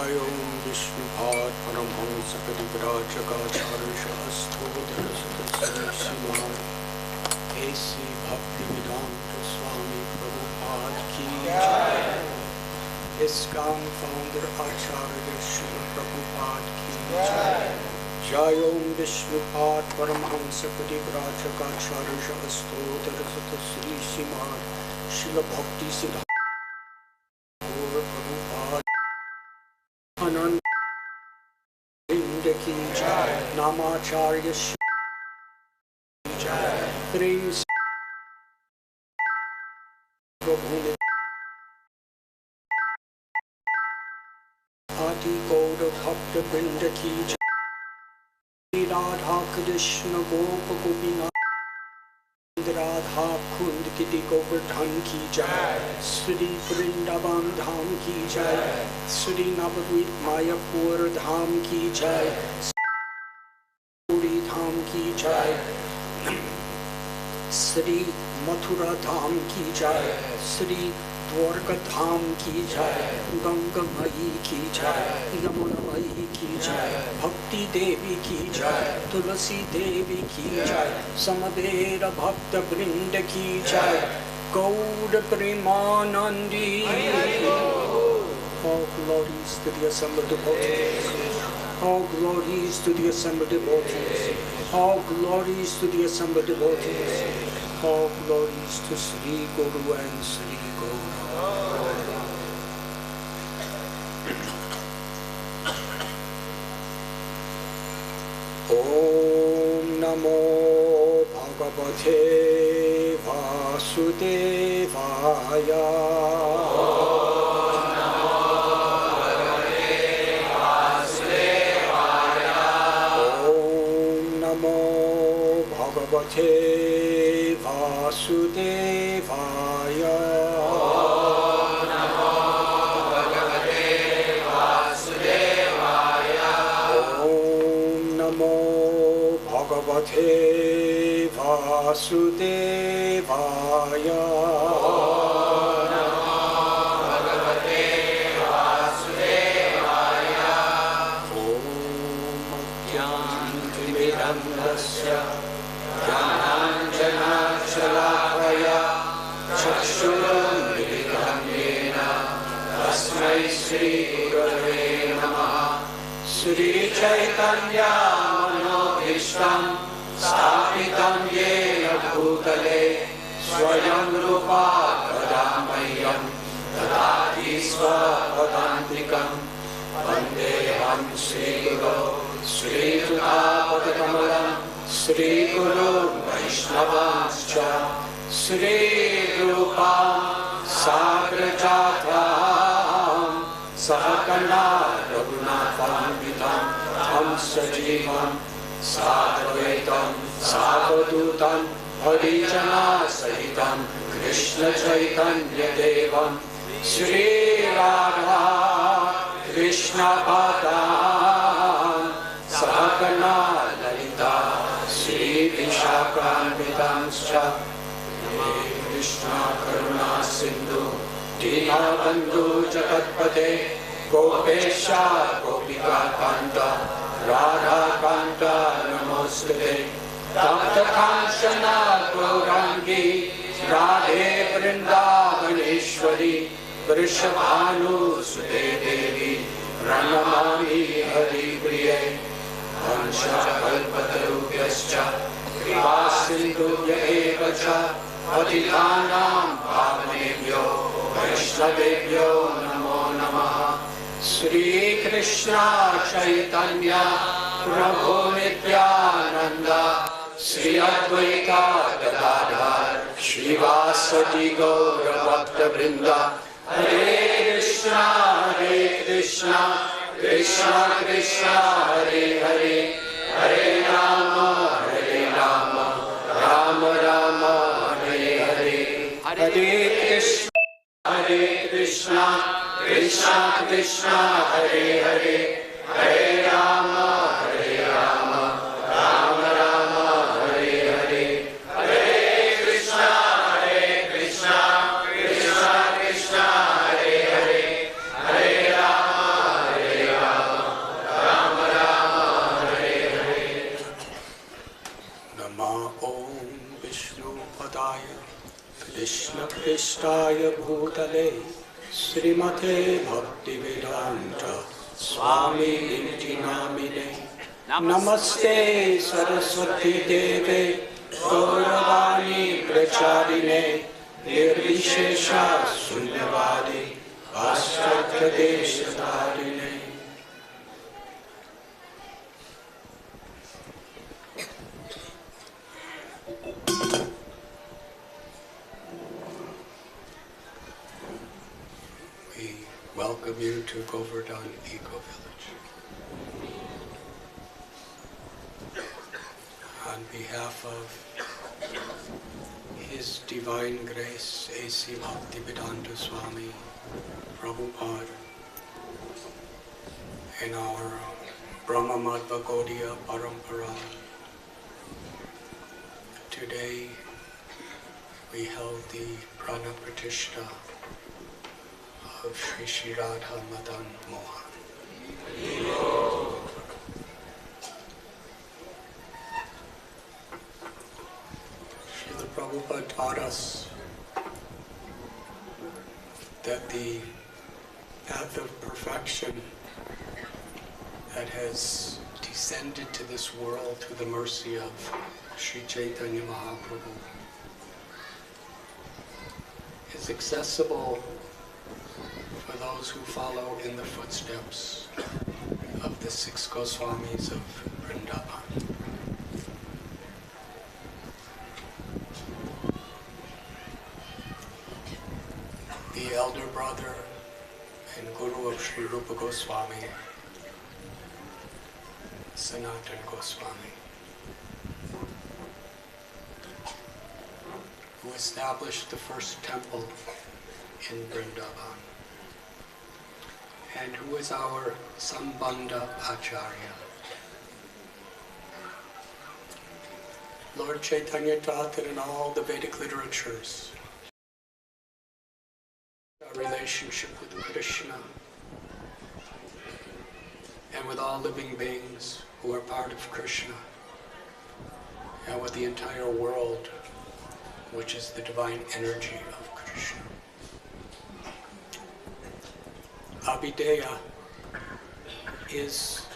जय ओम विष्णुपाद परमहंस परिव्राजकाचार्य ऐसी भक्ति वेदांत स्वामी प्रभुपाद की जय। ISKCON फाउंडर आचार्य श्री प्रभुपाद की जय। जय ओम विष्णुपाद परमहंस परिव्राजकाचार्य श्री श्रीमान शिल भक्ति सिद्धांत प्रभुपाद आनंद की जय। नामाचार्य प्रेम प्रभु ने आदि गौर भक्त वृंद की जय। राधा कृष्ण गोप गोपीनाथ राधा कुंद गिरि गोवर्धन की जय। श्री वृंदावन धाम की जय। श्री नवद्वीप मायापुर धाम की जय। पूरी धाम की जय। श्री मथुरा धाम की जय। श्री द्वारका धाम की जय। गंगामयी की जय। यमुनामयी की जय। भक्ति देवी की जय। तुलसी देवी की जय। समवेत भक्त वृंद की जय। गौर Premanandi. All glories to the assembled devotees. All glories to the assembled devotees. All glories to the assembled devotees. All glories to Sri Guru and Sri Gaura. Om Namo Bhagavate Vasudevaya. Bhagavate Vasudevaya. Om Namo Bhagavate Vasudevaya. Om Namo Bhagavate Vasudevaya. Om Namo Bhagavate Vasudevaya. Om Jnanatimirandasya Jnananjanachalakaya Chakshurumilitam Yena Tasmai Shri Gurave Namaha. Shri Chaitanya Manobhishtam Sthapitam Yena Bhutale Swayam Rupa Kadamayyam Dadati Svapadantikam Vandeham Shri Guru Shri Judapatakamulam Shri Guru Vaishnavascha Shri Rupam Sagrajatam Sahakana Raghunatham Vitam Tham Sajivam Sadvaitam Savadutam Harijana Sahitam Krishna Chaitanya Devam Shri Radha Krishna Padam Sahakana Lalita Shri Vishakhanvitamscha Krishna Karuna Sindhu Dinabandhu Jagatpate Gopesha Gopika Kanta Radha Kanta Namostute Tapta Kanchana Gaurangi Radhe Vrindavaneshwari Vrishabhanu Sute Devi Pranamami Hari Priye Vansha Kalpatarubhyascha Kripa Sindhubhya eva cha Patitanam Pavanebhyo Vaishnavebhyo Namo Namaha. Shri Krishna Chaitanya Prabhu Nityananda Shri Advaita Gadadhar Shivasati Gaura Bhakta Vrinda. Hare Krishna Krishna Krishna Hare Hare Hare Rama Rama Rama Hare Hare. Hare Krishna Krishna Krishna Hare Hare Hare Rama Rama Rama Hare Hare. Hare Krishna Krishna Krishna Hare Hare Hare Rama Namaha Om Vishnu Padaya Krishna Prishthaya Bhutale Srimate Bhaktivedanta Swami Niti Namine Namaste Saraswati Deve Gauravani Pracharine Nirvishesha Sunyavadi Astadeshatarine. We welcome you to Govardhan Eco Village. On behalf of His Divine Grace, A.C. Bhaktivedanta Swami, Prabhupada, and our Brahma Madhva Gaudiya Parampara, today we held the Prana Pratishtha of Sri Sri Radha Madan Mohan. Srila Prabhupada taught us that the path of perfection that has descended to this world through the mercy of Sri Chaitanya Mahaprabhu is accessible for those who follow in the footsteps of the 6 Goswamis of Vrindavan. The elder brother and guru of Sri Rupa Goswami, Sanatana Goswami, who established the first temple in Vrindavan, and who is our Sambandha Acharya. Lord Chaitanya taught that in all the Vedic literatures, our relationship with Krishna and with all living beings who are part of Krishna, and with the entire world, which is the divine energy of Krishna. Abhideya is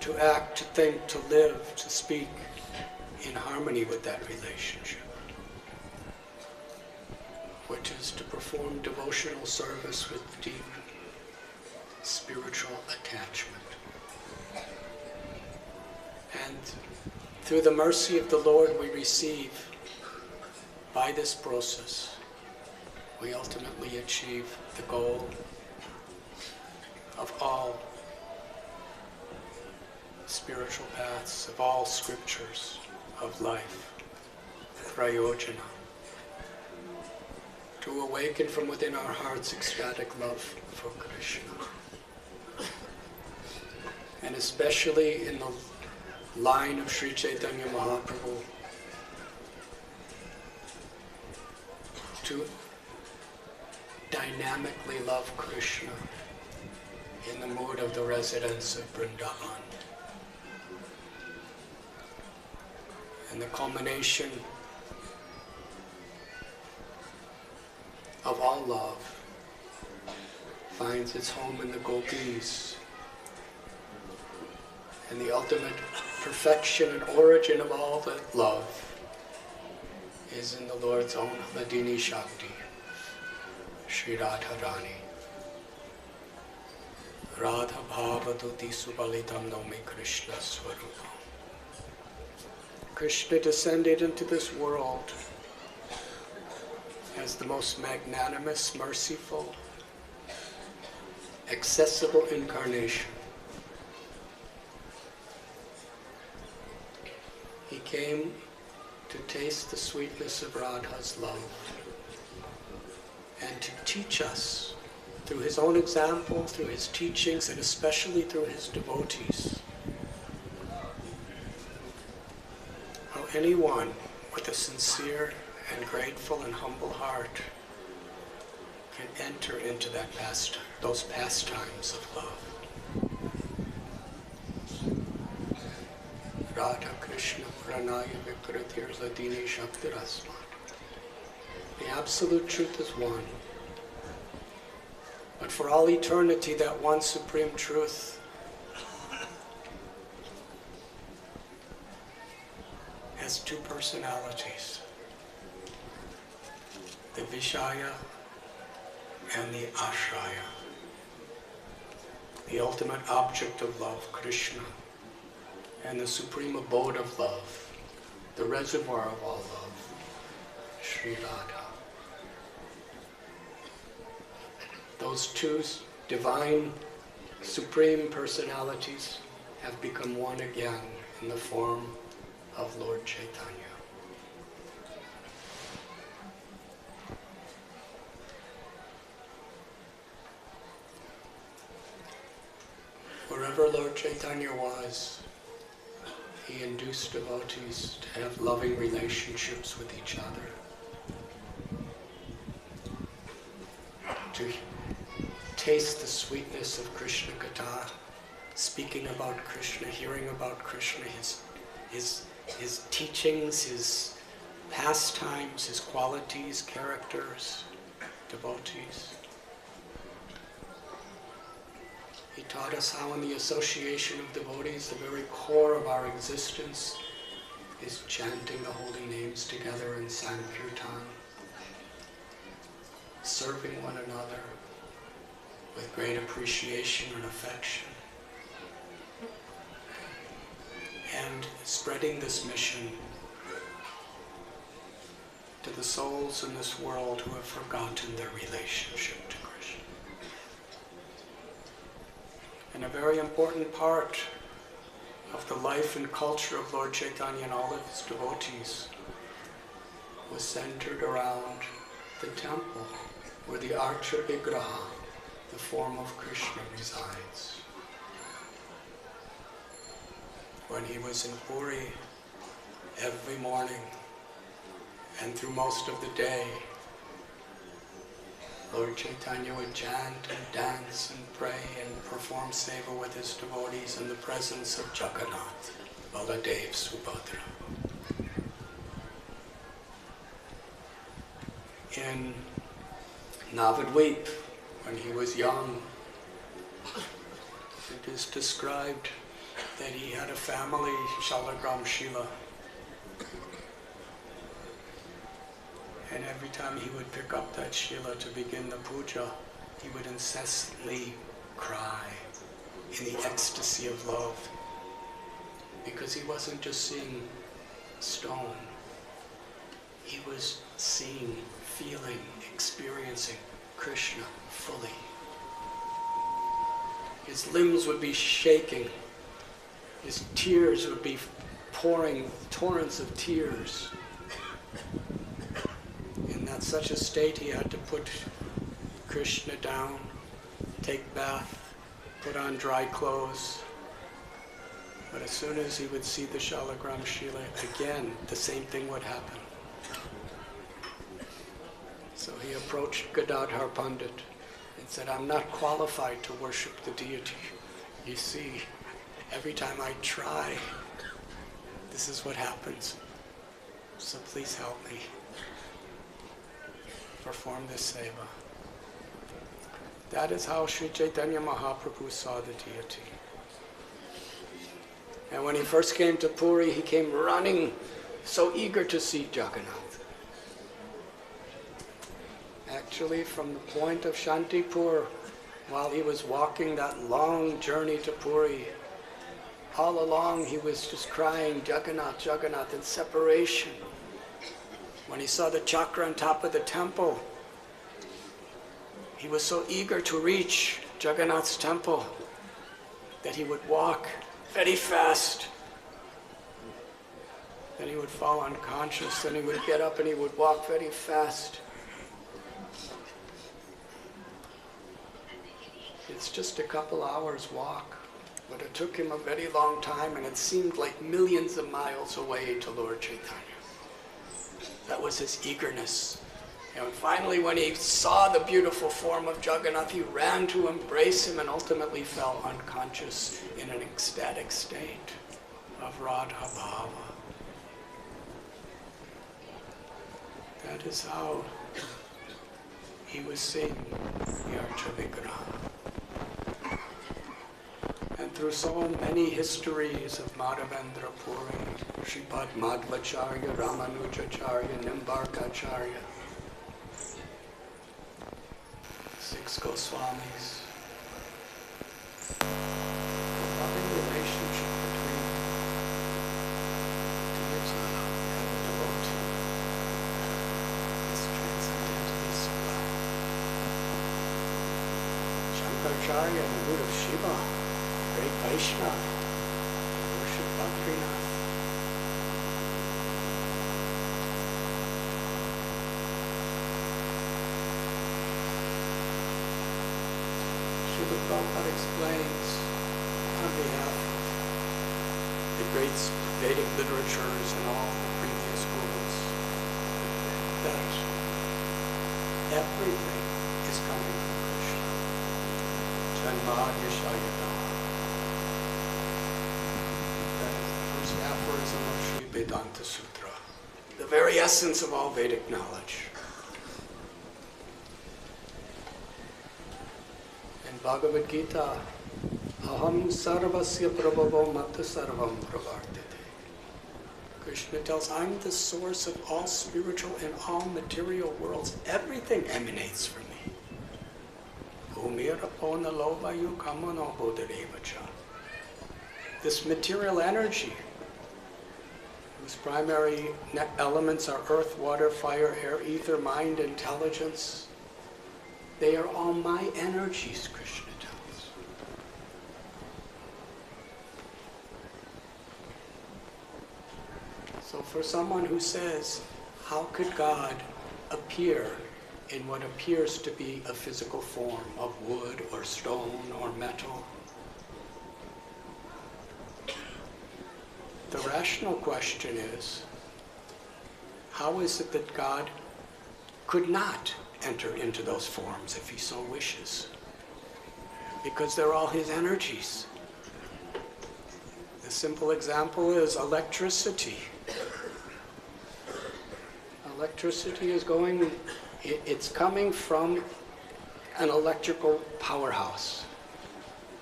to act, to think, to live, to speak in harmony with that relationship, which is to perform devotional service with deep spiritual attachment. And through the mercy of the Lord we receive, by this process, we ultimately achieve the goal of all spiritual paths, of all scriptures of life, prayojana, to awaken from within our hearts ecstatic love for Krishna. And especially in the line of Sri Chaitanya Mahaprabhu, to dynamically love Krishna in the mood of the residents of Vrindavan. And the culmination of all love finds its home in the gopis. And the ultimate perfection and origin of all that love is in the Lord's own Hladini Shakti, Sri Radharani. Radha Bhavaduti Subalitam Nomi Krishna Swarupam. Krishna descended into this world as the most magnanimous, merciful, accessible incarnation. He came to taste the sweetness of Radha's love and to teach us through his own example, through his teachings, and especially through his devotees, how anyone with a sincere and grateful and humble heart can enter into that those pastimes of love. Radha Krishna Pranaya Vikratirladini Shaktirasmat. The absolute truth is one. But for all eternity, that one supreme truth has two personalities. The Vishaya and the Ashraya. The ultimate object of love, Krishna, and the supreme abode of love, the reservoir of all love, Sri Radha. Those two divine, supreme personalities have become one again in the form of Lord Chaitanya. Wherever Lord Chaitanya was, he induced devotees to have loving relationships with each other, to taste the sweetness of Krishna Katha, speaking about Krishna, hearing about Krishna, his teachings, his pastimes, his qualities, characters, devotees. He taught us how in the association of devotees, the very core of our existence is chanting the holy names together in Sankirtan, serving one another with great appreciation and affection, and spreading this mission to the souls in this world who have forgotten their relationship to Krishna. And a very important part of the life and culture of Lord Chaitanya and all of his devotees was centered around the temple where the Archa Vigraha, the form of Krishna, resides. When he was in Puri, every morning and through most of the day, Lord Chaitanya would chant and dance and pray and perform seva with his devotees in the presence of Jagannath, Baladev, Subhadra. In Navadvip, when he was young, it is described that he had a family, Shalagram Shila. And every time he would pick up that Shila to begin the puja, he would incessantly cry in the ecstasy of love, because he wasn't just seeing stone. He was seeing, feeling, experiencing Krishna fully. His limbs would be shaking. His tears would be pouring, torrents of tears. In that such a state, he had to put Krishna down, take bath, put on dry clothes. But as soon as he would see the Shalagram Shila, again, the same thing would happen. So he approached Gadadhar Pandit and said, I'm not qualified to worship the deity. You see, every time I try, this is what happens. So please help me perform this seva. That is how Sri Chaitanya Mahaprabhu saw the deity. And when he first came to Puri, he came running, so eager to see Jagannath. Actually, from the point of Shantipur, while he was walking that long journey to Puri, all along he was just crying, Jagannath, Jagannath, in separation. When he saw the chakra on top of the temple, he was so eager to reach Jagannath's temple that he would walk very fast. Then he would fall unconscious, then he would get up and he would walk very fast. It's just a couple hours walk, but it took him a very long time, and it seemed like millions of miles away to Lord Chaitanya. That was his eagerness. And finally, when he saw the beautiful form of Jagannath, he ran to embrace him and ultimately fell unconscious in an ecstatic state of Radha Bhava. That is how he was seeing the Archa Vigraha. And through so many histories of Madhavendra Puri, Shripad Madhvacharya, Ramanujacharya, Nimbarkacharya, 6 Goswamis, the loving relationship between deity and the devotee is transcendently sublime. Shankaracharya, the root of Shiva, great Vaishnava, worship Bhaktivinoda. Srila Prabhupada explains on behalf of the great Vedic literatures and all the previous gurus that everything is coming from Krishna. Janmashtami. That is the first aphorism of Sri Vedanta Sutra, the very essence of all Vedic knowledge. Bhagavad Gita, Aham sarvasya prabhavo mata sarvam pravartate. Krishna tells, I'm the source of all spiritual and all material worlds. Everything emanates from me. Bhumira-pona lovayu kamano bodharevacha. This material energy, whose primary elements are earth, water, fire, air, ether, mind, intelligence, they are all my energies, Krishna tells. So for someone who says, how could God appear in what appears to be a physical form of wood or stone or metal? The rational question is, how is it that God could not enter into those forms if he so wishes? Because they're all his energies. The simple example is electricity. Electricity is it's coming from an electrical powerhouse.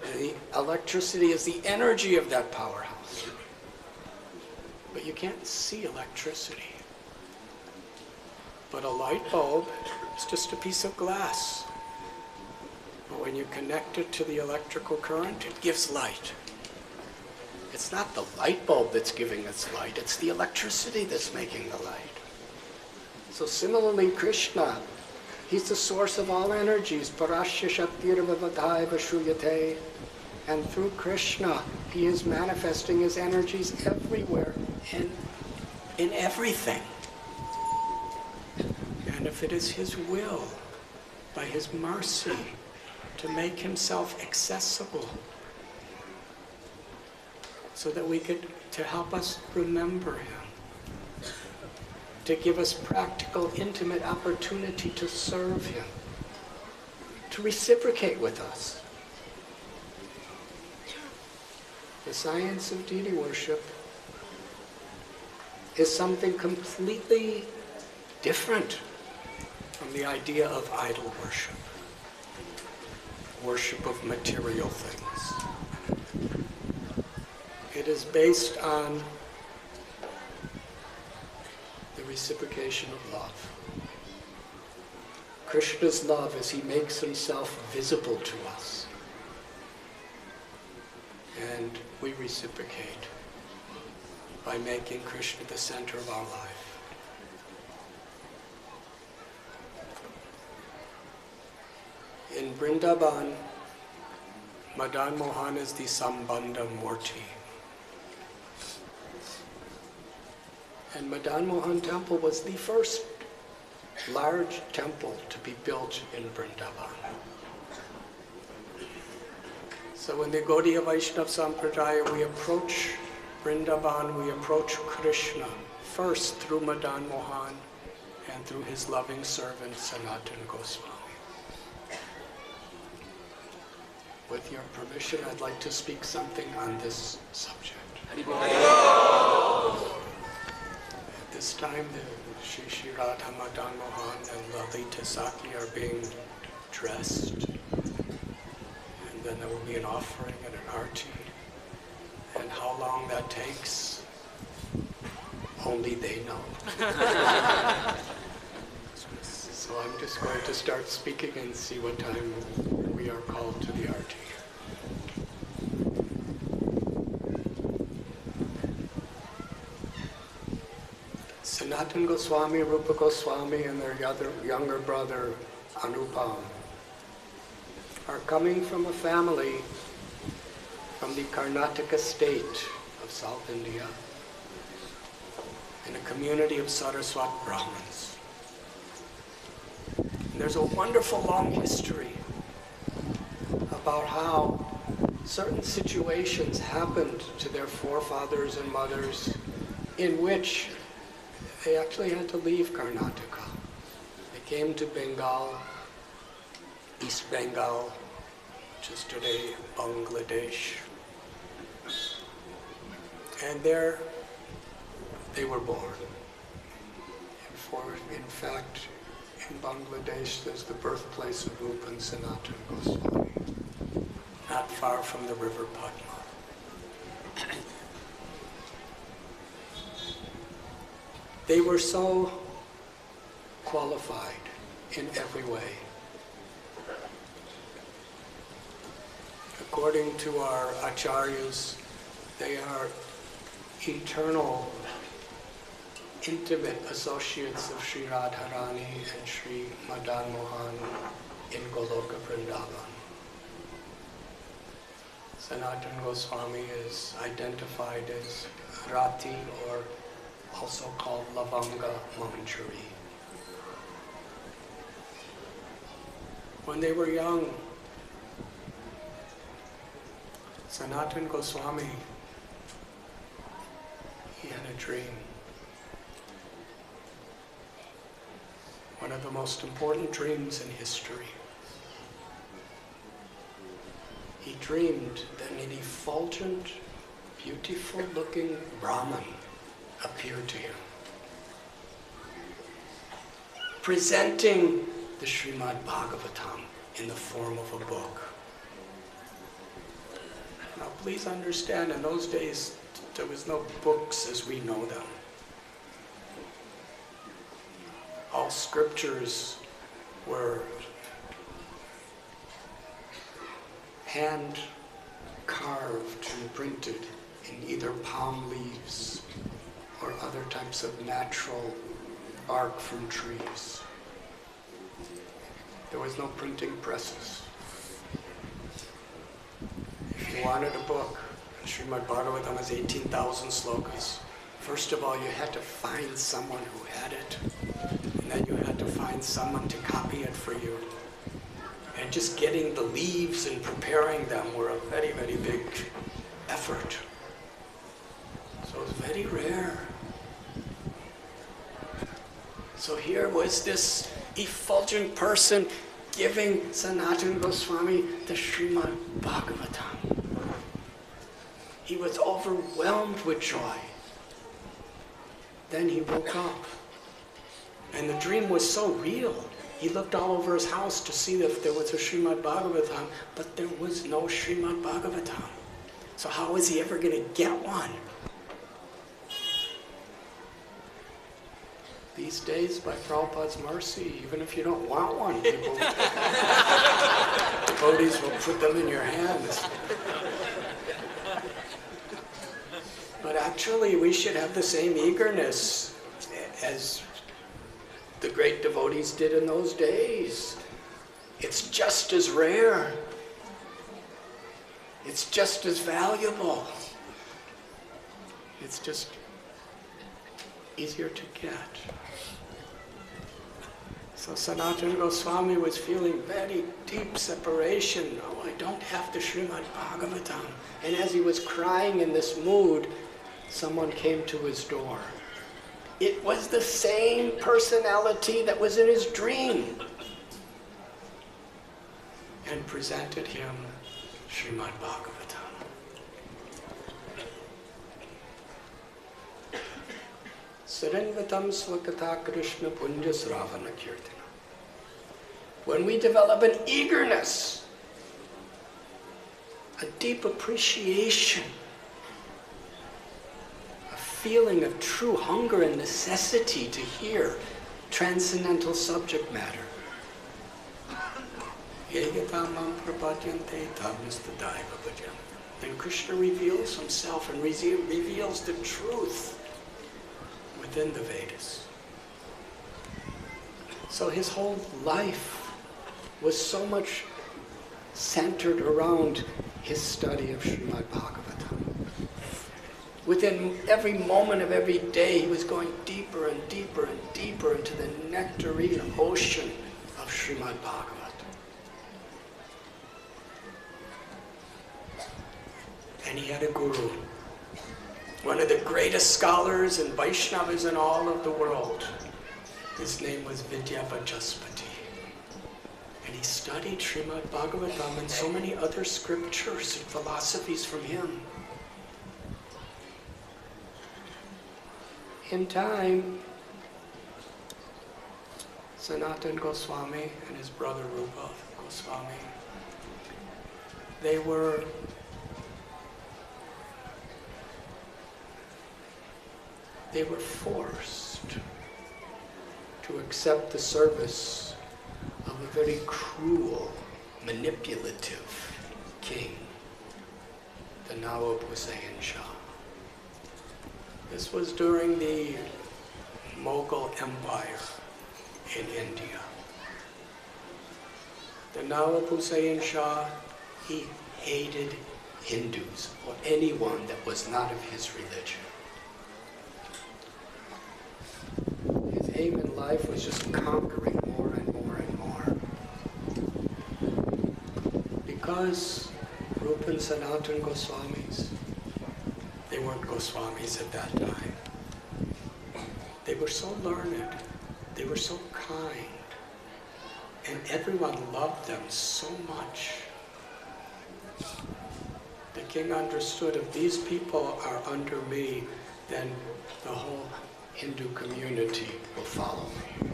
And the electricity is the energy of that powerhouse. But you can't see electricity. But a light bulb is just a piece of glass. But when you connect it to the electrical current, it gives light. It's not the light bulb that's giving us light, it's the electricity that's making the light. So similarly, Krishna, he's the source of all energies. Parasya Shaktirvavadhaiva Shruyate. And through Krishna, he is manifesting his energies everywhere, in everything. And if it is his will, by his mercy, to make himself accessible, so that to help us remember him, to give us practical, intimate opportunity to serve him, to reciprocate with us. The science of deity worship is something completely different from the idea of idol worship, worship of material things. It is based on the reciprocation of love. Krishna's love as he makes himself visible to us. And we reciprocate by making Krishna the center of our life. In Vrindavan, Madanmohan is the Sambandha Murti. And Madanmohan temple was the first large temple to be built in Vrindavan. So in the Gaudiya Vaishnava Sampradaya, we approach Vrindavan, we approach Krishna, first through Madanmohan and through his loving servant Sanatana Goswami. With your permission, I'd like to speak something on this subject. At this time, Shri Radha, Madanmohan, and Lalita Saki are being dressed. And then there will be an offering and an arti. And how long that takes, only they know. So I'm just going to start speaking and see what time we are called to the arti. Sanatana Goswami, Rupa Goswami, and their younger brother Anupam are coming from a family from the Karnataka state of South India in a community of Saraswat Brahmins. And there's a wonderful long history about how certain situations happened to their forefathers and mothers in which they actually had to leave Karnataka. They came to Bengal, East Bengal, which is today Bangladesh. And there they were born. In fact, in Bangladesh, there's the birthplace of Rupa and Sanatana Goswami, not far from the river Padma. They were so qualified in every way. According to our acharyas, they are eternal, intimate associates of Sri Radharani and Sri Madanmohan in Goloka Vrindavan. Sanatana Goswami is identified as Rati, or also called Lavanga Manjari. When they were young, Sanatana Goswami, he had a dream. One of the most important dreams in history. He dreamed that an effulgent, beautiful-looking Brahman appeared to him, presenting the Srimad Bhagavatam in the form of a book. Now please understand, in those days there was no books as we know them. All scriptures were hand carved and printed in either palm leaves or other types of natural bark from trees. There was no printing presses. If you wanted a book, Srimad Bhagavatam has 18,000 slokas. First of all, you had to find someone who had it, and then you had to find someone to copy it for you. And just getting the leaves and preparing them were a very, very big effort. So it was very rare. So here was this effulgent person giving Sanatana Goswami the Srimad Bhagavatam. He was overwhelmed with joy. Then he woke up, and the dream was so real. He looked all over his house to see if there was a Srimad Bhagavatam, but there was no Srimad Bhagavatam. So how was he ever going to get one? These days, by Prabhupada's mercy, even if you don't want one, people, devotees will put them in your hands. But actually, we should have the same eagerness as the great devotees did in those days. It's just as rare. It's just as valuable. It's just easier to get. So Sanatana Goswami was feeling very deep separation. Oh, I don't have the Srimad Bhagavatam. And as he was crying in this mood, someone came to his door. It was the same personality that was in his dream, and presented him Srimad Bhagavatam. Saranvatam Swakatha Krishna Punja Sravana Kirtana. When we develop an eagerness, a deep appreciation, a feeling of true hunger and necessity to hear transcendental subject matter, then Krishna reveals himself and reveals the truth within the Vedas. So his whole life was so much centered around his study of Srimad Bhagavatam. Within every moment of every day, he was going deeper and deeper and deeper into the nectarine ocean of Srimad Bhagavatam. And he had a guru, one of the greatest scholars and Vaishnavas in all of the world. His name was Vidyavajaspati. And he studied Srimad Bhagavatam and so many other scriptures and philosophies from him. In time, Sanatana Goswami and his brother Rupa Goswami, they were forced to accept the service of a very cruel, manipulative king, the Nawab Hussain Shah. This was during the Mughal Empire in India. The Nawab Hussain Shah, he hated Hindus or anyone that was not of his religion. His aim in life was just conquering more and more and more. Because Rupa and Sanatana Goswamis, they weren't Goswamis at that time. They were so learned, they were so kind, and everyone loved them so much. The king understood, if these people are under me, then the whole Hindu community will follow me.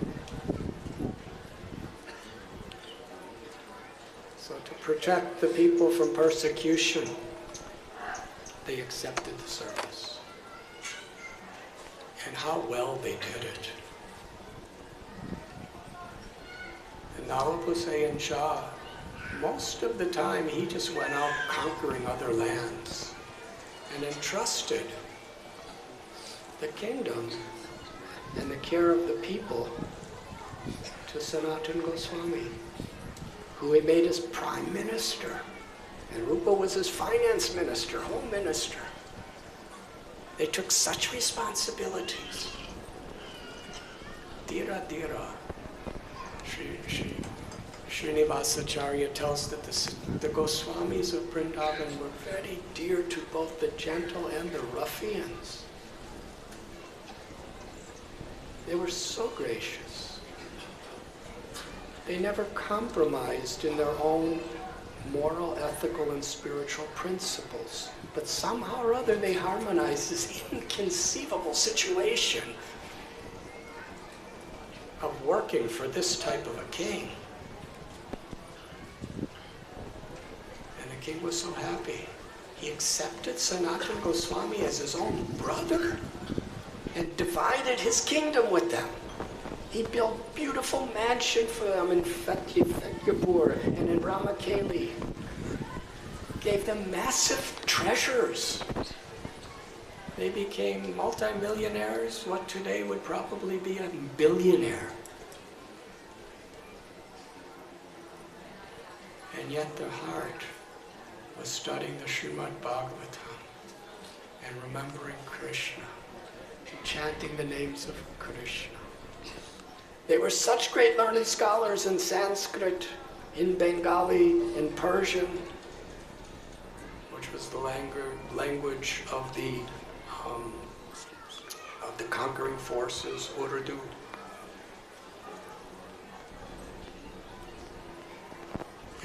So to protect the people from persecution, they accepted the service. And how well they did it. The Nawab Hussain Shah, most of the time he just went out conquering other lands and entrusted the kingdom and the care of the people to Sanatana Goswami, who he made his prime minister. And Rupa was his finance minister, home minister. They took such responsibilities. Dira Dira. Srinivasacharya tells that the Goswamis of Vrindavan were very dear to both the gentle and the ruffians. They were so gracious. They never compromised in their own moral, ethical, and spiritual principles. But somehow or other they harmonized this inconceivable situation of working for this type of a king. And the king was so happy. He accepted Sanatana Goswami as his own brother and divided his kingdom with them. He built beautiful mansions for them in Fatehpur and in Ramakeli. Gave them massive treasures. They became multimillionaires, what today would probably be a billionaire. And yet their heart was studying the Srimad Bhagavatam and remembering Krishna and chanting the names of Krishna. They were such great learned scholars in Sanskrit, in Bengali, in Persian, which was the language of the conquering forces, Urdu.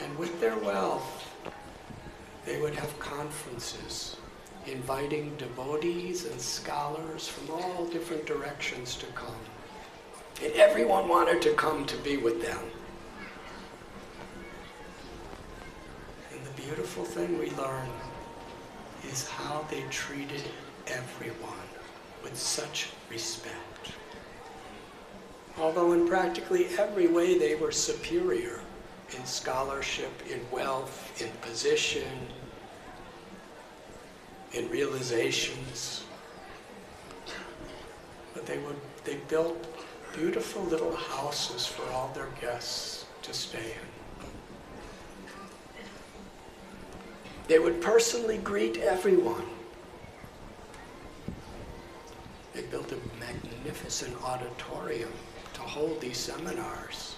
And with their wealth, they would have conferences inviting devotees and scholars from all different directions to come. And everyone wanted to come to be with them. And the beautiful thing we learn is how they treated everyone with such respect. Although in practically every way they were superior in scholarship, in wealth, in position, in realizations. But they built beautiful little houses for all their guests to stay in. They would personally greet everyone. They built a magnificent auditorium to hold these seminars.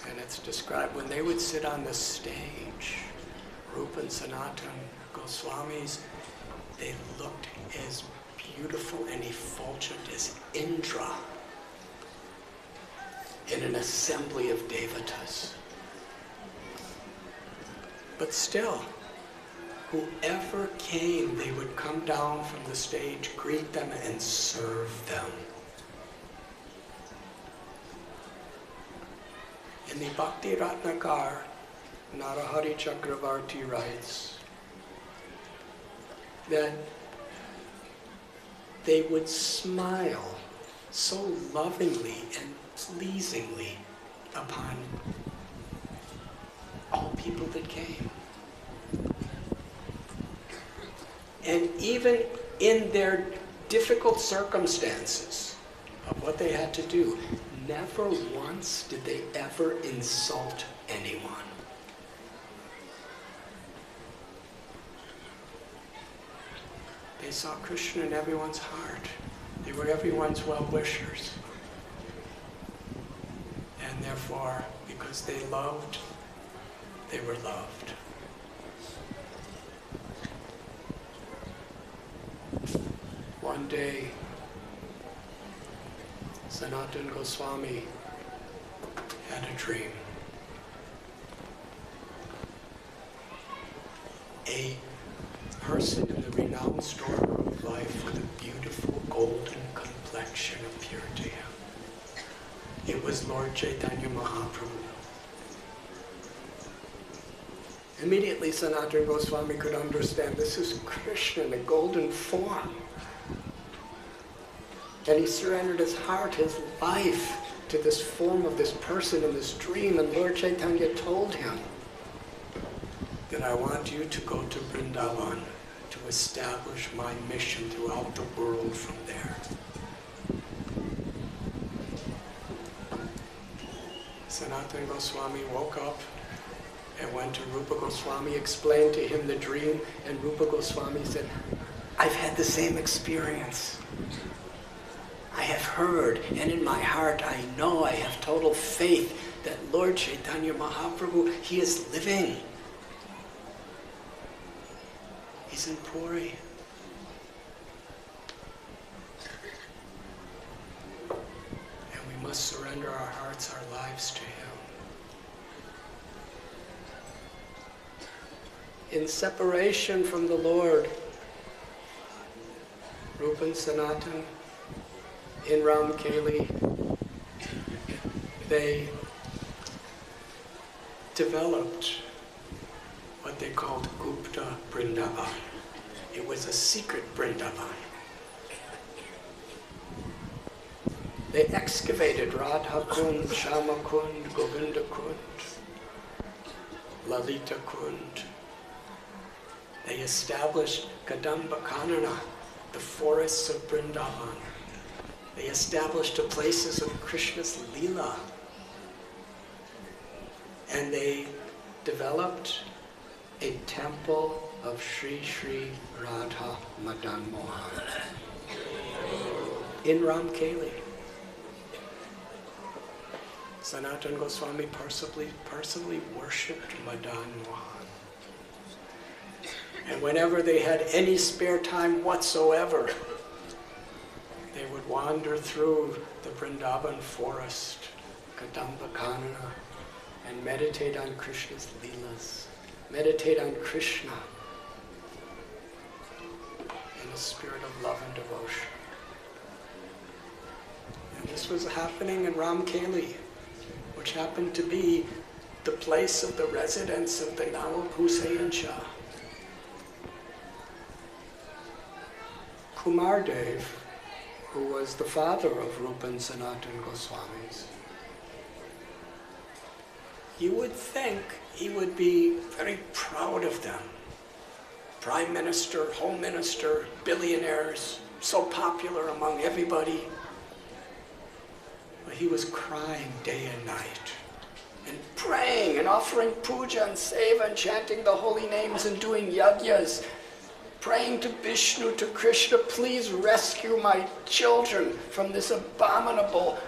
And it's described when they would sit on the stage, Rupa and Sanatana Goswamis, they looked as beautiful and effulgent as Indra in an assembly of devatas. But still, whoever came, they would come down from the stage, greet them, and serve them. In the Bhakti Ratnakar, Narahari Chakravarti writes that they would smile so lovingly and pleasingly upon all people that came. And even in their difficult circumstances of what they had to do, never once did they ever insult anyone. They saw Krishna in everyone's heart. They were everyone's well-wishers. And therefore, because they loved, they were loved. One day, Sanatana Goswami had a dream. A person in the renowned storeroom of life with a beautiful golden complexion appeared to him. It was Lord Chaitanya Mahaprabhu. Immediately Sanatana Goswami could understand this is Krishna in a golden form. And he surrendered his heart, his life, to this form of this person in this dream. And Lord Chaitanya told him that I want you to go to Vrindavan to establish my mission throughout the world from there. Sanatana Goswami woke up and went to Rupa Goswami, explained to him the dream, and Rupa Goswami said, I've had the same experience. I have heard, and in my heart I know, I have total faith that Lord Chaitanya Mahaprabhu, he is living. He's in Puri. And we must surrender our hearts, our lives to him. In separation from the Lord, Rupa and Sanatana, in Ramkeli, they developed what they called Gupta Vrindavan. It was a secret Vrindavan. They excavated Radha Kund, Shama Kund, Govinda Kund, Lalita Kund. They established Kadamba Kanana, the forests of Vrindavan. They established the places of Krishna's Leela. And they developed a temple of Sri Sri Radha Madanmohan in Ramkeli. Sanatana Goswami personally worshipped Madanmohan. And whenever they had any spare time whatsoever, they would wander through the Vrindavan forest, Kadamba Kanana, and meditate on Krishna's Leelas, meditate on Krishna. a spirit of love and devotion. And this was happening in Ramkeli, which happened to be the place of the residence of the Nawab Hussain Shah. Kumardev, who was the father of Rupa and Sanatan Goswamis, you would think he would be very proud of them. Prime Minister, Home Minister, billionaires, so popular among everybody. But he was crying day and night, and praying and offering puja and seva and chanting the holy names and doing yajnas, praying to Vishnu, to Krishna, please rescue my children from this abominable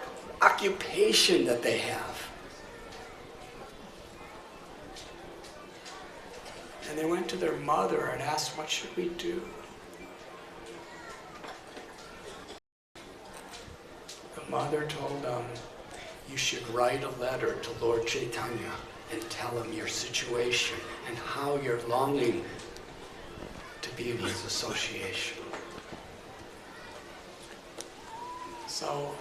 occupation that they have. And they went to their mother and asked, what should we do? The mother told them, you should write a letter to Lord Chaitanya and tell him your situation and how you're longing to be in his association. So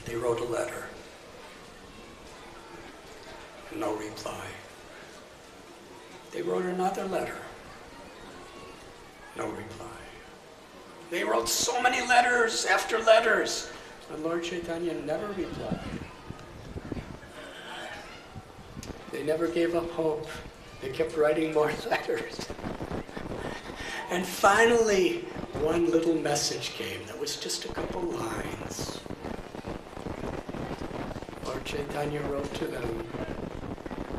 they wrote a letter. No reply. They wrote another letter. No reply. They wrote so many letters after letters, but Lord Chaitanya never replied. They never gave up hope. They kept writing more letters. And finally, one little message came that was just a couple lines. Lord Chaitanya wrote to them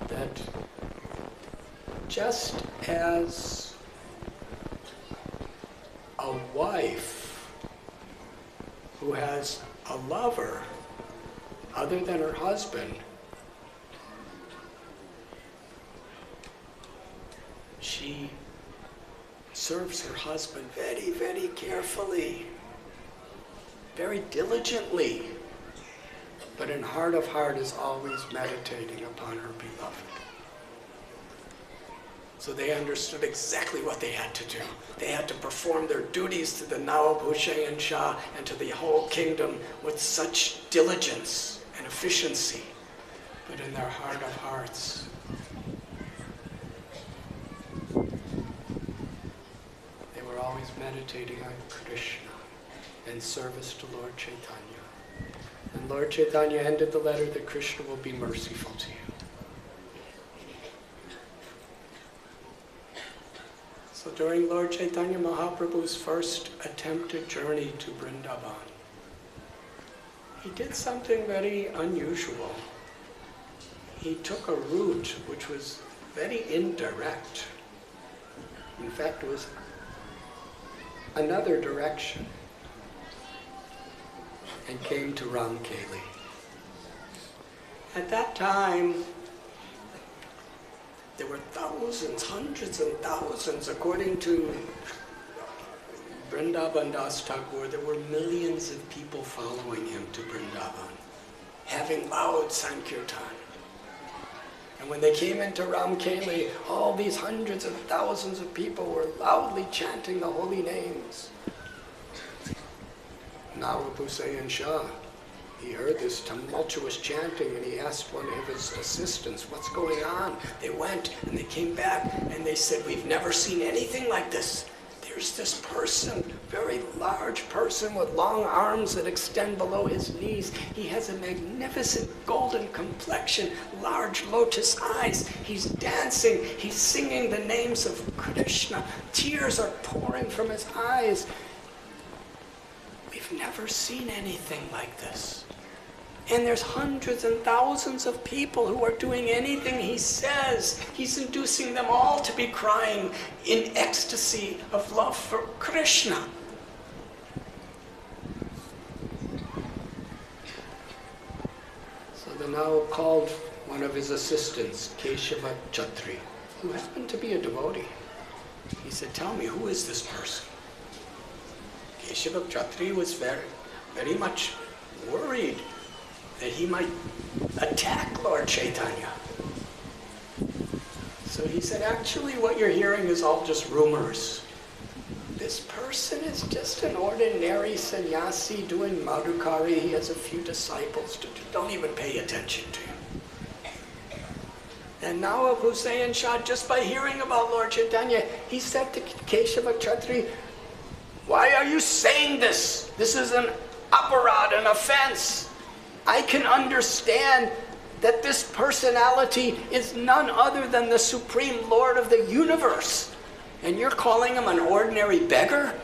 that just as a wife who has a lover other than her husband, she serves her husband very, very carefully, very diligently, but in heart of heart is always meditating upon her beloved. So they understood exactly what they had to do. They had to perform their duties to the Nawab Hussain Shah and to the whole kingdom with such diligence and efficiency, but in their heart of hearts, they were always meditating on Krishna in service to Lord Chaitanya. And Lord Chaitanya ended the letter that Krishna will be merciful to you. So during Lord Chaitanya Mahaprabhu's first attempted journey to Vrindavan, he did something very unusual. He took a route which was very indirect. In fact, it was another direction, and came to Ramkeli. At that time, there were thousands, hundreds and thousands, according to Vrindavan Das Thakur, there were millions of people following him to Vrindavan, having loud Sankirtan. And when they came into Ramkeli, all these hundreds of thousands of people were loudly chanting the holy names. Nawab Hussain Shah, he heard this tumultuous chanting and he asked one of his assistants, what's going on? They went and they came back and they said, we've never seen anything like this. There's this person, very large person with long arms that extend below his knees. He has a magnificent golden complexion, large lotus eyes. He's dancing, he's singing the names of Krishna. Tears are pouring from his eyes. We've never seen anything like this. And there's hundreds and thousands of people who are doing anything he says. He's inducing them all to be crying in ecstasy of love for Krishna. So the Nawab called one of his assistants, Keshava Chatri, who happened to be a devotee. He said, tell me, who is this person? Keshava Chatri was very much worried that he might attack Lord Chaitanya. So he said, actually what you're hearing is all just rumors. This person is just an ordinary sannyasi doing madhukari. He has a few disciples. Don't even pay attention to him. And now Hussain Shah, just by hearing about Lord Chaitanya, he said to Keshava Chatri, why are you saying this? This is an aparad, an offense. I can understand that this personality is none other than the Supreme Lord of the universe. And you're calling him an ordinary beggar?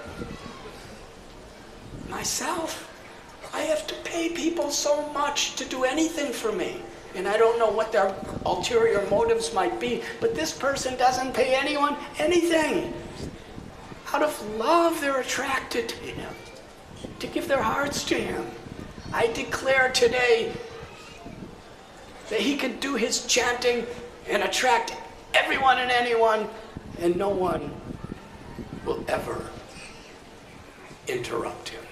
Myself, I have to pay people so much to do anything for me. And I don't know what their ulterior motives might be, but this person doesn't pay anyone anything. Out of love, they're attracted to him, to give their hearts to him. I declare today that he can do his chanting and attract everyone and anyone, and no one will ever interrupt him.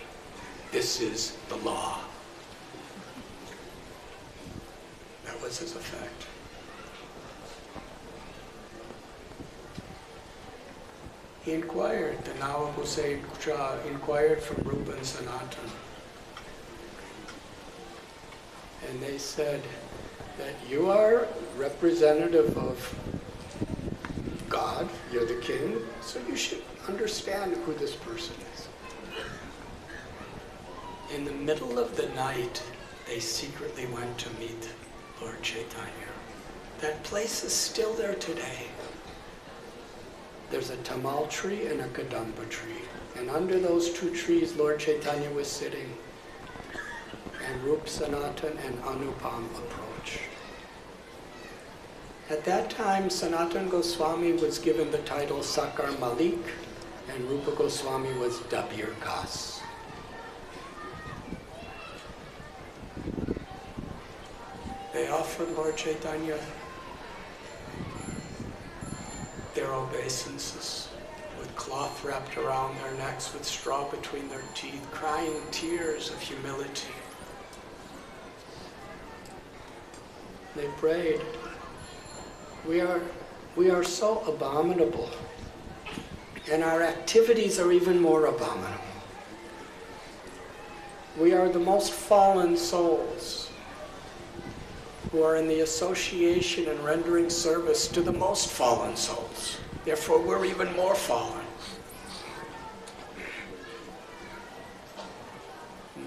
This is the law. That was his effect. He inquired, the Nawab Hussain Shah inquired from Rupa and Sanatan. And they said that you are representative of God, you're the king, so you should understand who this person is. In the middle of the night, they secretly went to meet Lord Chaitanya. That place is still there today. There's a tamal tree and a kadamba tree. And under those two trees, Lord Chaitanya was sitting. And Rup Sanatan and Anupam approached. At that time, Sanatan Goswami was given the title Sakar Malik, and Rupa Goswami was Dabir Kas. They offered Lord Chaitanya their obeisances with cloth wrapped around their necks, with straw between their teeth, crying tears of humility. They prayed, we are so abominable, and our activities are even more abominable. We are the most fallen souls who are in the association and rendering service to the most fallen souls. Therefore, we're even more fallen.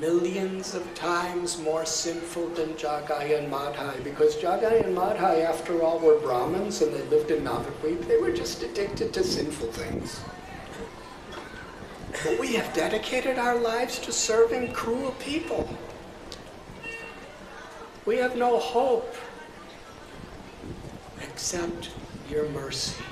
Millions of times more sinful than Jagai and Madhai, because Jagai and Madhai, after all, were Brahmins and they lived in Navadvip. They were just addicted to sinful things. But we have dedicated our lives to serving cruel people. We have no hope except your mercy.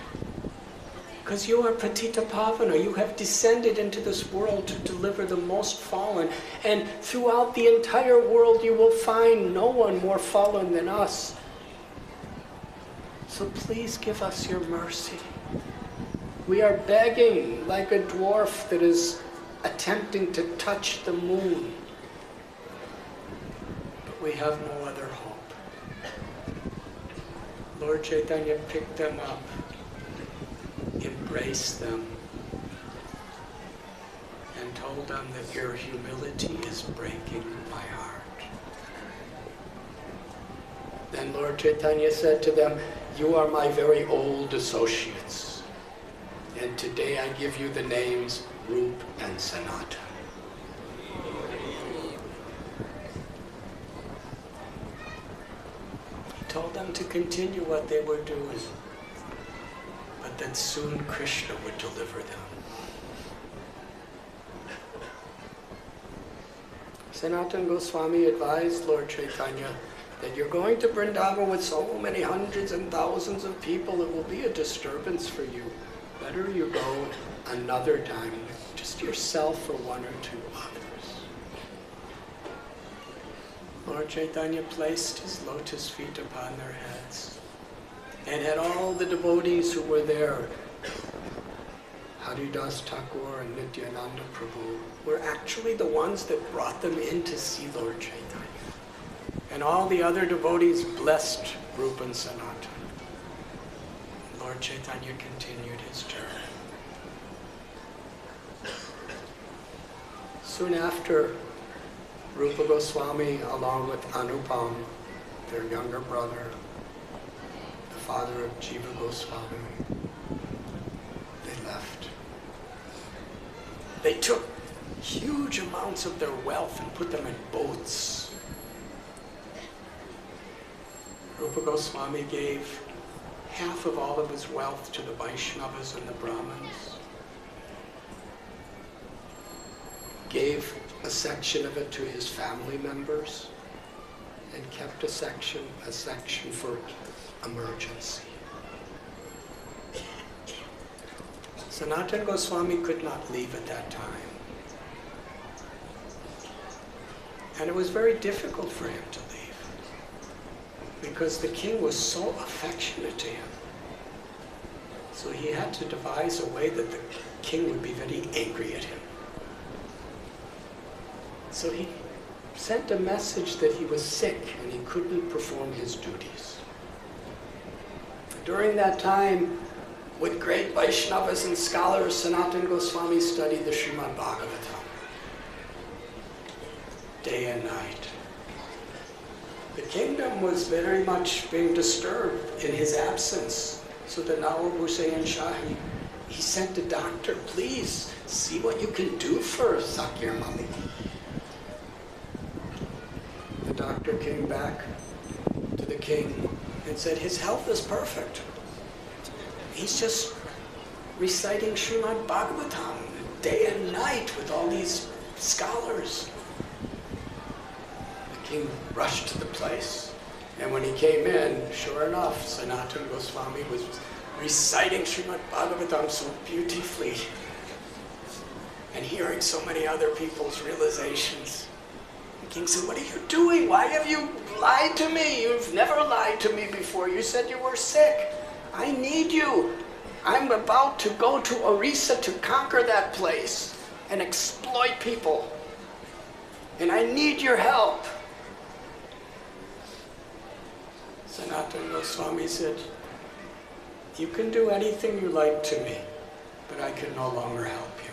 Because you are Patita Pavana, you have descended into this world to deliver the most fallen. And throughout the entire world you will find no one more fallen than us. So please give us your mercy. We are begging like a dwarf that is attempting to touch the moon. But we have no other hope. Lord Chaitanya picked them up, embraced them, and told them that your humility is breaking my heart. Then Lord Chaitanya said to them, you are my very old associates, and today I give you the names Rup and Sanatan. He told them to continue what they were doing, but that soon Krishna would deliver them. Sanatan Goswami advised Lord Chaitanya that you're going to Vrindavan with so many hundreds and thousands of people, it will be a disturbance for you. Better you go another time with just yourself or one or two others. Lord Chaitanya placed his lotus feet upon their heads and had all the devotees who were there, Haridas Thakur and Nityananda Prabhu, were actually the ones that brought them in to see Lord Chaitanya. And all the other devotees blessed Rupa and Sanatan. Lord Chaitanya continued his journey. Soon after, Rupa Goswami, along with Anupam, their younger brother, the father of Jiva Goswami, they left. They took huge amounts of their wealth and put them in boats. Rupa Goswami gave half of all of his wealth to the Vaishnavas and the Brahmins, gave a section of it to his family members, and kept a section for emergency. Sanatana Goswami could not leave at that time. And it was very difficult for him to leave, because the king was so affectionate to him. So he had to devise a way that the king would be very angry at him. So he sent a message that he was sick and he couldn't perform his duties. During that time, with great Vaishnavas and scholars, Sanatana Goswami studied the Srimad Bhagavatam day and night. The kingdom was very much being disturbed in his absence. So the Nawab Hussain Shah, he sent a doctor, please see what you can do for Zakir Malik. The doctor came back to the king and said his health is perfect. He's just reciting Srimad Bhagavatam day and night with all these scholars. The king rushed to the place, and when he came in, sure enough, Sanatana Goswami was reciting Srimad Bhagavatam so beautifully and hearing so many other people's realizations. The king said, what are you doing? Why have you lied to me? You've never lied to me before. You said you were sick. I need you. I'm about to go to Orissa to conquer that place and exploit people. And I need your help. Sanatana Goswami said, you can do anything you like to me, but I can no longer help you.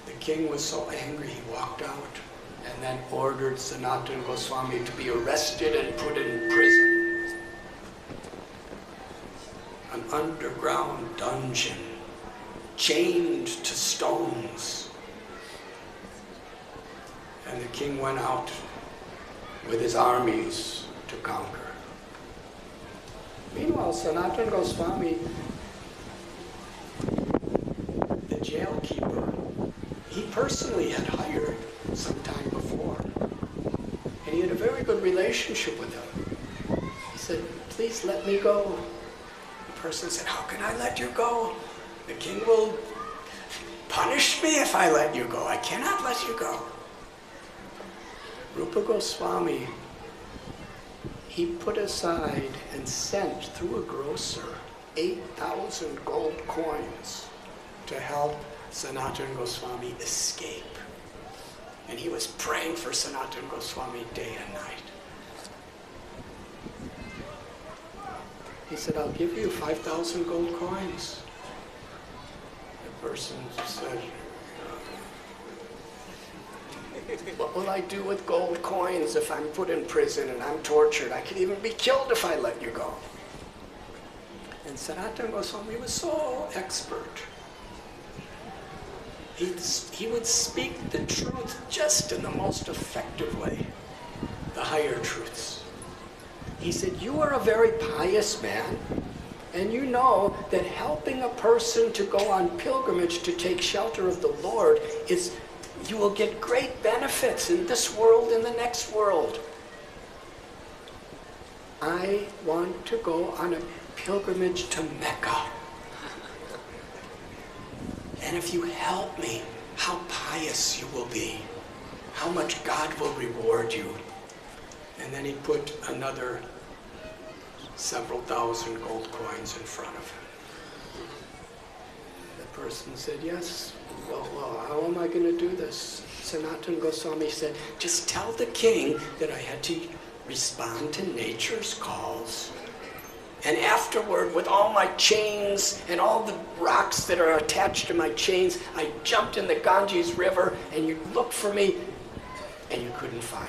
The king was so angry, he walked out and then ordered Sanatana Goswami to be arrested and put in prison. An underground dungeon, chained to stones. And the king went out with his armies to conquer. Meanwhile, Sanatana Goswami, the jail keeper, he personally had hired some time before. And he had a very good relationship with him. He said, please let me go. The person said, how can I let you go? The king will punish me if I let you go. I cannot let you go. Rupa Goswami, he put aside and sent through a grocer 8,000 gold coins to help Sanatana Goswami escape. And he was praying for Sanatana Goswami day and night. He said, I'll give you 5,000 gold coins. The person said, what will I do with gold coins if I'm put in prison and I'm tortured? I could even be killed if I let you go. And Sanatana Goswami was so expert. He would speak the truth just in the most effective way, the higher truths. He said, you are a very pious man, and you know that helping a person to go on pilgrimage to take shelter of the Lord is, you will get great benefits in this world and the next world. I want to go on a pilgrimage to Mecca. And if you help me, how pious you will be, how much God will reward you. And then he put another several thousand gold coins in front of him. The person said, yes, well, how am I going to do this? Sanatana Goswami said, just tell the king that I had to respond to nature's calls And afterward, with all my chains and all the rocks that are attached to my chains, I jumped in the Ganges River, and you looked for me, and you couldn't find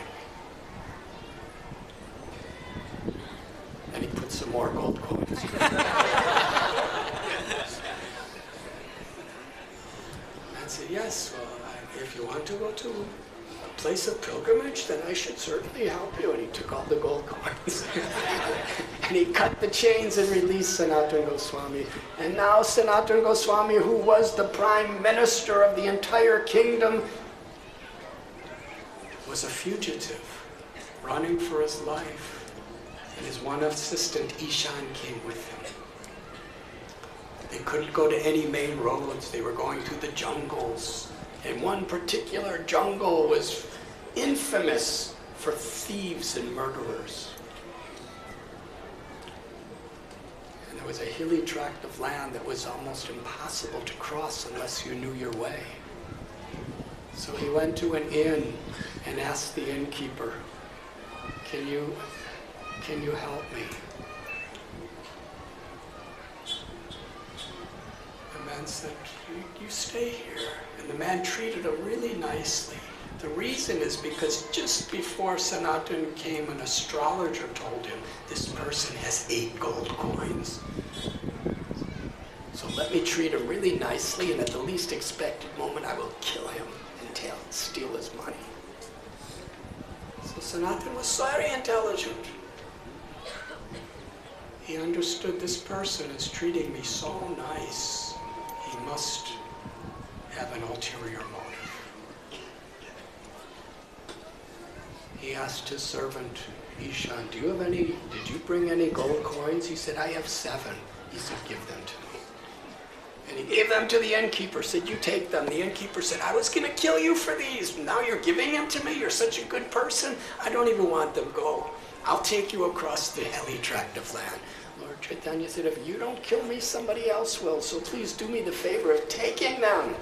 me. And he put some more gold coins. I said, yes, well, if you want to go to a place of pilgrimage, then I should certainly help you. And he took all the gold coins. And he cut the chains and released Sanatana Goswami. And now Sanatana Goswami, who was the prime minister of the entire kingdom, was a fugitive, running for his life. And his one assistant, Ishan, came with him. They couldn't go to any main roads. They were going through the jungles. And one particular jungle was infamous for thieves and murderers. And there was a hilly tract of land that was almost impossible to cross unless you knew your way. So he went to an inn and asked the innkeeper, can you help me? The man said, you stay here. And the man treated him really nicely. The reason is because just before Sanatana came, an astrologer told him, this person has 8 gold coins. So let me treat him really nicely, and at the least expected moment I will kill him and steal his money. So Sanatana was very intelligent. He understood this person is treating me so nice. He must have an ulterior motive. He asked his servant, Ishan, did you bring any gold coins? He said, I have 7. He said, give them to me. And he gave them to the innkeeper, said, you take them. The innkeeper said, I was going to kill you for these. Now you're giving them to me? You're such a good person. I don't even want them. Go. I'll take you across the hilly tract of land. Lord Chaitanya said, if you don't kill me, somebody else will. So please do me the favor of taking them.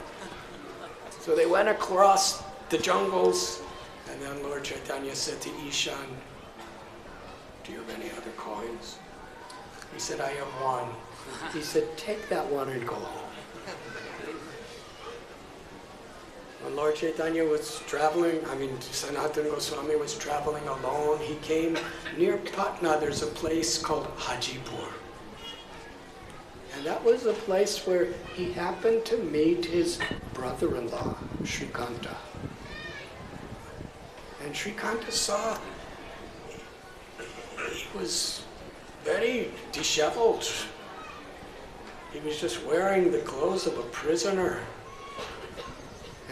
So they went across the jungles, and then Lord Chaitanya said to Ishan, do you have any other coins? He said, I have 1. He said, take that one and go home. When Lord Chaitanya was traveling, Sanatana Goswami was traveling alone, he came near Patna. There's a place called Hajipur. And that was a place where he happened to meet his brother-in-law, Shrikanta. And Shrikanta saw he was very disheveled. He was just wearing the clothes of a prisoner.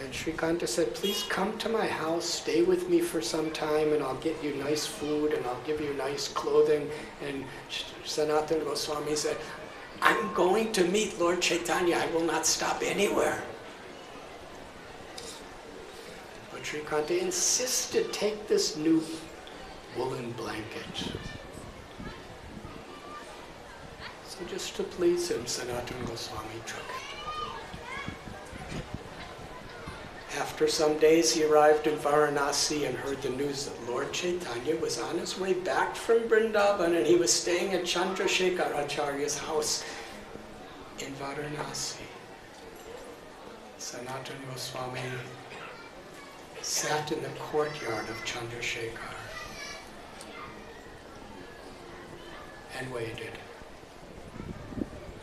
And Shrikanta said, please come to my house, stay with me for some time, and I'll get you nice food, and I'll give you nice clothing. And Sanatana Goswami said, I'm going to meet Lord Chaitanya. I will not stop anywhere. But Shrikanta insisted, take this new woolen blanket. So just to please him, Sanatana Goswami took it. After some days, he arrived in Varanasi and heard the news that Lord Chaitanya was on his way back from Vrindavan, and he was staying at Chandrasekhar Acharya's house in Varanasi. Sanatana Goswami sat in the courtyard of Chandrasekhar and waited.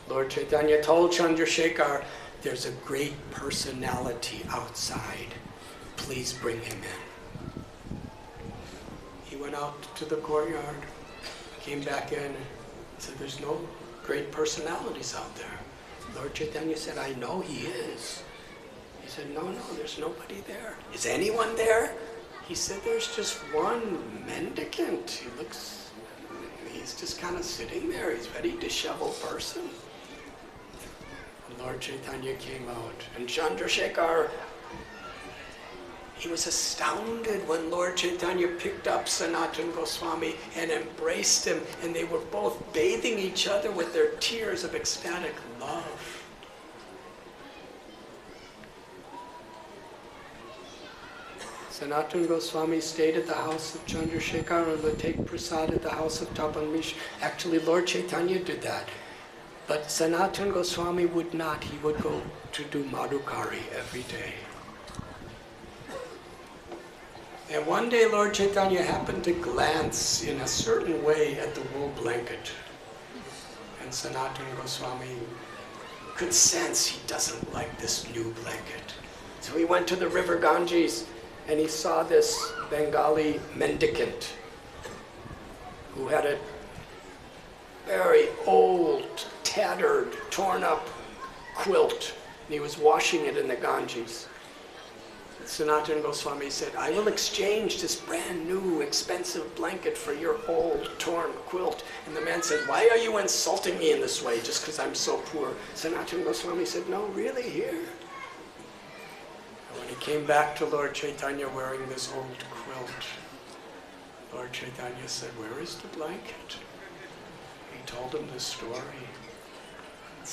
Lord Chaitanya told Chandrasekhar, there's a great personality outside. Please bring him in. He went out to the courtyard, came back in, and said, there's no great personalities out there. Lord Chaitanya said, I know he is. He said, no, there's nobody there. Is anyone there? He said, there's just one mendicant. He's just kind of sitting there. He's a very disheveled person. Lord Chaitanya came out, and Chandrasekhar, he was astounded when Lord Chaitanya picked up Sanatana Goswami and embraced him, and they were both bathing each other with their tears of ecstatic love. Sanatana Goswami stayed at the house of Chandrasekhar and would take prasad at the house of Tapan Mish. Actually, Lord Chaitanya did that. But Sanatana Goswami would not. He would go to do Madhukari every day. And one day Lord Chaitanya happened to glance in a certain way at the wool blanket. And Sanatana Goswami could sense he doesn't like this new blanket. So he went to the river Ganges and he saw this Bengali mendicant who had a very old, tattered, torn up quilt, and he was washing it in the Ganges. Sanatana Goswami said, I will exchange this brand new expensive blanket for your old torn quilt. And the man said, why are you insulting me in this way just because I'm so poor? Sanatana Goswami said, no, really, here. And when he came back to Lord Chaitanya wearing this old quilt, Lord Chaitanya said, where is the blanket? He told him the story.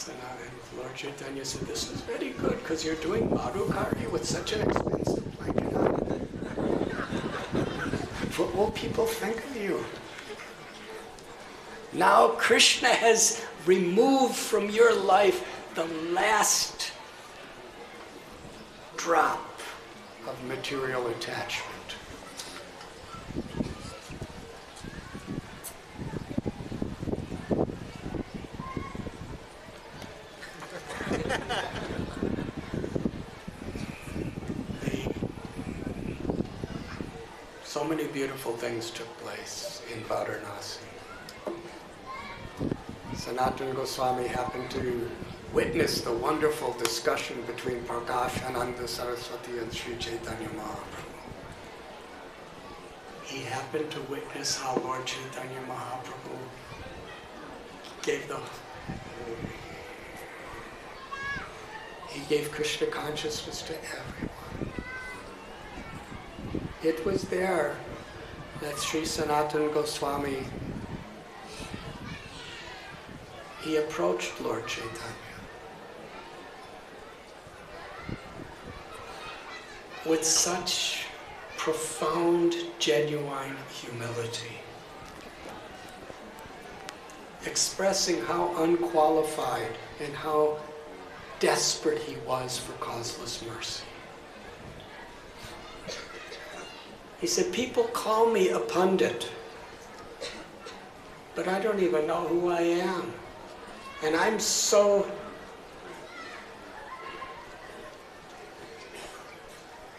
And Lord Chaitanya said, this is very good because you're doing Madhukari with such an expensive blanket on. What will people think of you? Now Krishna has removed from your life the last drop of material attachment. So many beautiful things took place in Varanasi. Sanatana Goswami happened to witness the wonderful discussion between Prakash Ananda Saraswati and Sri Chaitanya Mahaprabhu. He happened to witness how Lord Chaitanya Mahaprabhu gave Krishna consciousness to everyone. It was there that Sri Sanatana Goswami, he approached Lord Chaitanya with such profound, genuine humility, expressing how unqualified and how desperate he was for causeless mercy. He said, people call me a pundit, but I don't even know who I am. And I'm so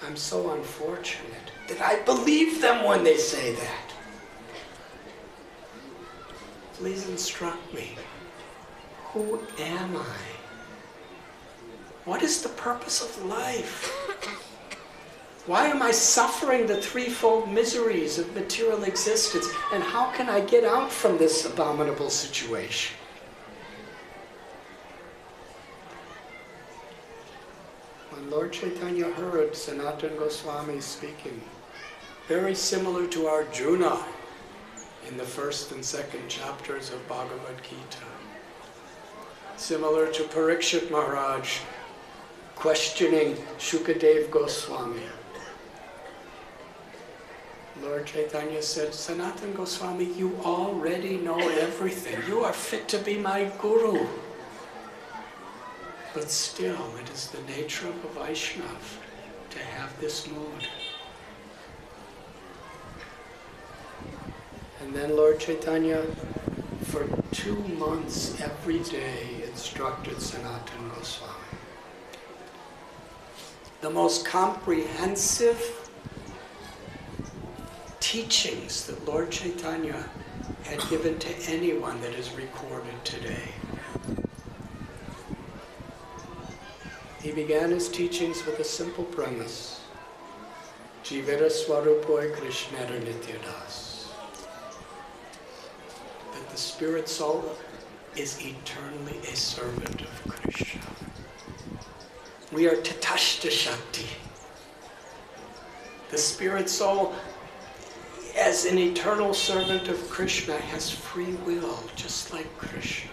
unfortunate that I believe them when they say that. Please instruct me. Who am I? What is the purpose of life? Why am I suffering the threefold miseries of material existence? And how can I get out from this abominable situation? When Lord Chaitanya heard Sanatana Goswami speaking, very similar to Arjuna in the first and second chapters of Bhagavad Gita, similar to Parikshit Maharaj questioning Shukadev Goswami, Lord Chaitanya said, Sanatana Goswami, you already know everything. You are fit to be my guru. But still, it is the nature of a Vaishnav to have this mood. And then Lord Chaitanya, for 2 months, every day, instructed Sanatana Goswami. The most comprehensive teachings that Lord Chaitanya had given to anyone that is recorded today. He began his teachings with a simple premise. Jivara Swarupoy Krishnara Nityadas. That the spirit soul is eternally a servant of Krishna. We are Tatashta Shakti. The spirit soul, as an eternal servant of Krishna, has free will, just like Krishna.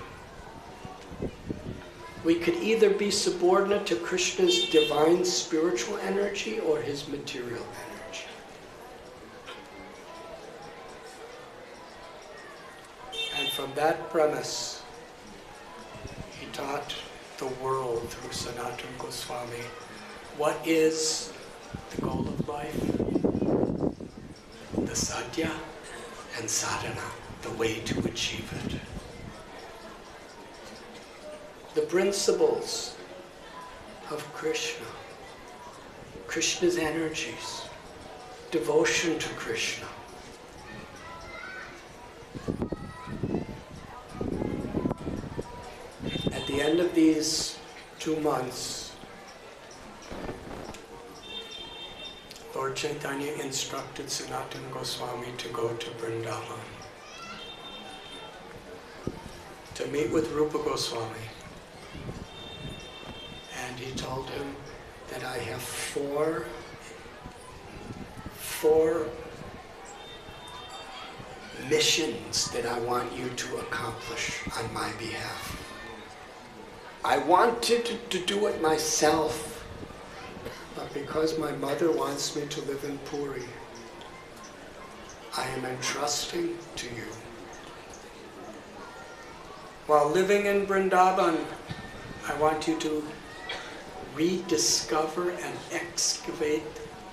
We could either be subordinate to Krishna's divine spiritual energy or his material energy. that premise, he taught the world through Sanatana Goswami what is the goal of life, the sadhya and sadhana, the way to achieve it. The principles of Krishna, Krishna's energies, devotion to Krishna. At the end of these 2 months, Lord Chaitanya instructed Sanatana Goswami to go to Vrindavan, to meet with Rupa Goswami. And he told him that I have four missions that I want you to accomplish on my behalf. I wanted to do it myself, but because my mother wants me to live in Puri, I am entrusting to you. While living in Vrindavan, I want you to rediscover and excavate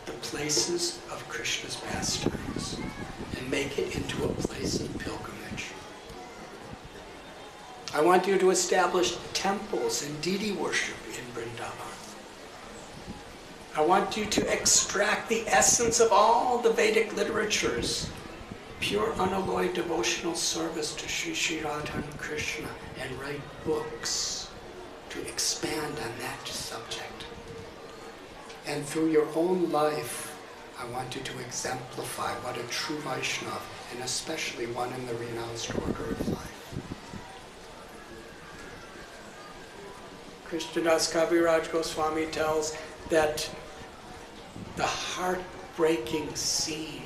the places of Krishna's pastimes and make it into a place of pilgrimage. I want you to establish temples and deity worship in Vrindavan. I want you to extract the essence of all the Vedic literatures, pure unalloyed devotional service to Sri Sri Radha and Krishna, and write books to expand on that subject. And through your own life, I want you to exemplify what a true Vaishnava, and especially one in the renounced order of life. Krishnadas Kaviraj Goswami tells that the heartbreaking scene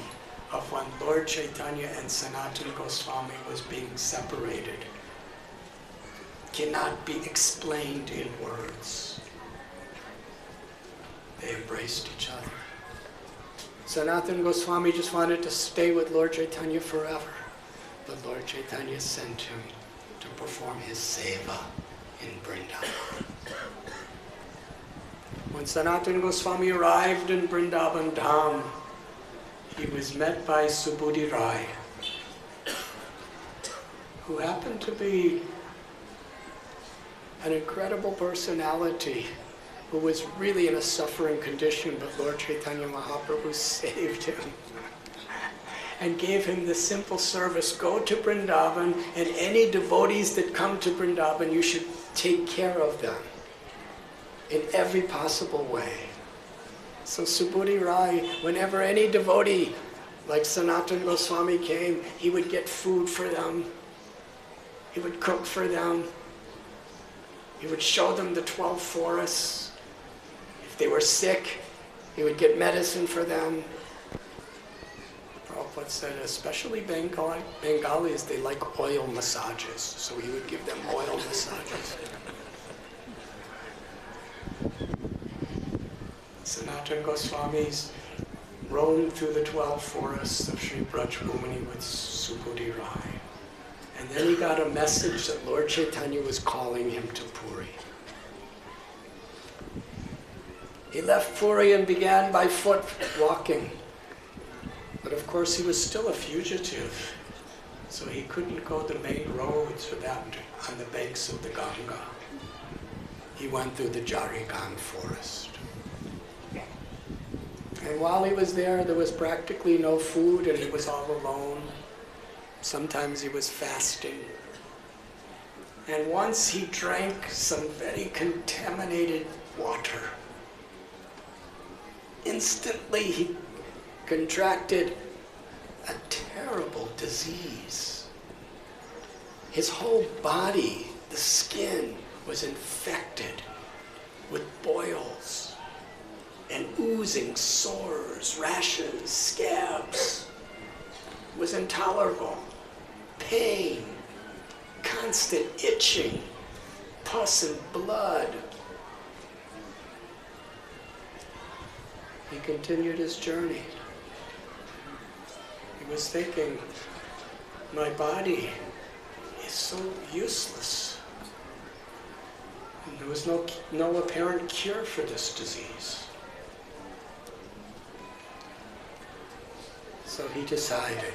of when Lord Chaitanya and Sanatana Goswami was being separated cannot be explained in words. They embraced each other. Sanatana Goswami just wanted to stay with Lord Chaitanya forever, but Lord Chaitanya sent him to perform his seva in Vrindavan. When Sanatana Goswami arrived in Vrindavan Dham, he was met by Subudhi Rai, who happened to be an incredible personality who was really in a suffering condition, but Lord Chaitanya Mahaprabhu saved him and gave him the simple service: go to Vrindavan, and any devotees that come to Vrindavan, you should take care of them in every possible way. So Subudhi Rai, whenever any devotee like Sanatana Goswami came, he would get food for them, he would cook for them, he would show them the 12 forests. If they were sick, he would get medicine for them. Prabhupada said, especially Bengalis, they like oil massages, so he would give them oil massages. Sanatana Goswami's roamed through the 12 forests of Sri Brajbhumini with Subudhi Rai. And then he got a message that Lord Chaitanya was calling him to Puri. He left Puri and began by foot walking. But of course he was still a fugitive, so he couldn't go the main roads without on the banks of the Ganga. He went through the Jarigan forest. And while he was there was practically no food, and he was all alone. Sometimes he was fasting. And once he drank some very contaminated water. Instantly he contracted a terrible disease. His whole body, the skin, was infected with boils and oozing sores, rashes, scabs. It was intolerable. Pain, constant itching, pus and blood. He continued his journey. He was thinking, my body is so useless. And there was no apparent cure for this disease. So he decided,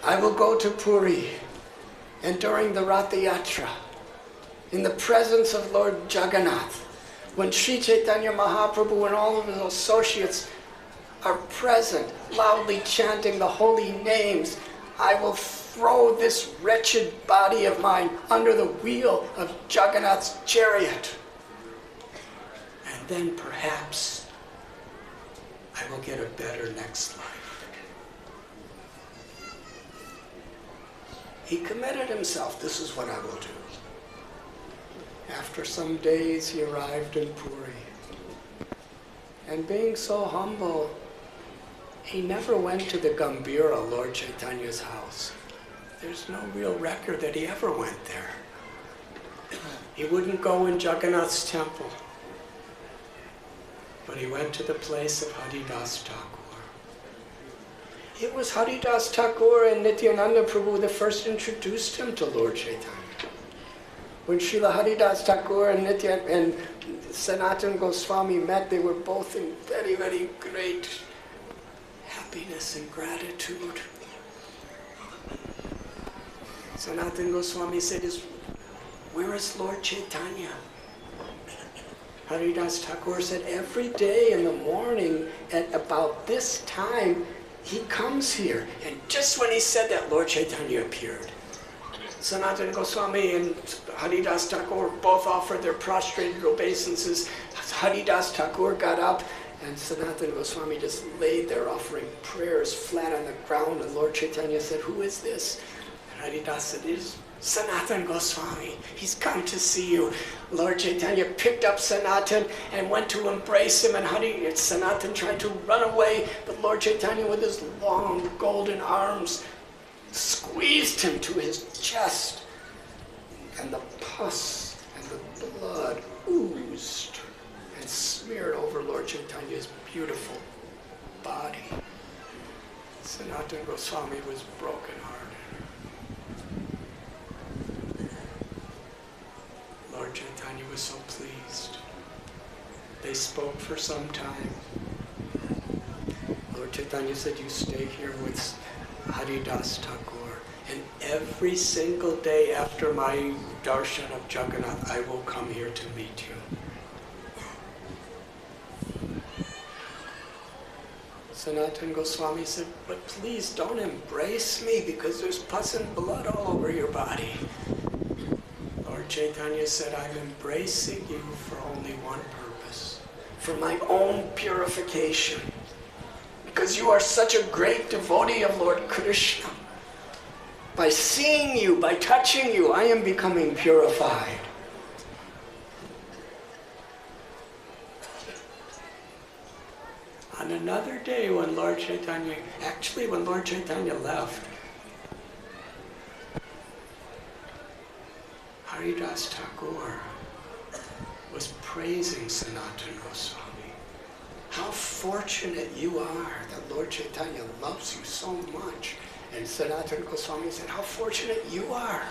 I will go to Puri, and during the Rath Yatra, in the presence of Lord Jagannath, when Sri Chaitanya Mahaprabhu and all of his associates are present, loudly chanting the holy names, I will throw this wretched body of mine under the wheel of Jagannath's chariot. And then perhaps I will get a better next life. He committed himself, this is what I will do. After some days he arrived in Puri. And being so humble, he never went to the Gambhira, Lord Chaitanya's house. There's no real record that he ever went there. He wouldn't go in Jagannath's temple, but he went to the place of Haridas Thakur. It was Haridas Thakur and Nityananda Prabhu that first introduced him to Lord Chaitanya. When Srila Haridas Thakur and Sanatana Goswami met, they were both in very, very great happiness and gratitude. Sanatana Goswami said, where is Lord Chaitanya? Haridas Thakur said, every day in the morning at about this time, he comes here. And just when he said that, Lord Chaitanya appeared. Sanatana Goswami and Haridas Thakur both offered their prostrated obeisances. Haridas Thakur got up and Sanatana Goswami just laid there offering prayers flat on the ground. And Lord Chaitanya said, who is this? And Haridas said, it is Sanatana Goswami. He's come to see you. Lord Chaitanya picked up Sanatana and went to embrace him, and Sanatana tried to run away, but Lord Chaitanya with his long golden arms squeezed him to his chest, and the pus and the blood oozed and smeared over Lord Chaitanya's beautiful body. Sanatana Goswami was brokenhearted. Lord Chaitanya was so pleased. They spoke for some time. Lord Chaitanya said, you stay here with Haridas Thakur, and every single day after my darshan of Jagannath, I will come here to meet you. Sanatana Goswami said, but please don't embrace me because there's pus and blood all over your body. Lord Chaitanya said, I'm embracing you for only one purpose, for my own purification. Because you are such a great devotee of Lord Krishna. By seeing you, by touching you, I am becoming purified. On another day when Lord Chaitanya left, Haridas Thakur was praising Sanatana Goswami. How fortunate you are that Lord Chaitanya loves you so much. And Sanatana Goswami said, how fortunate you are.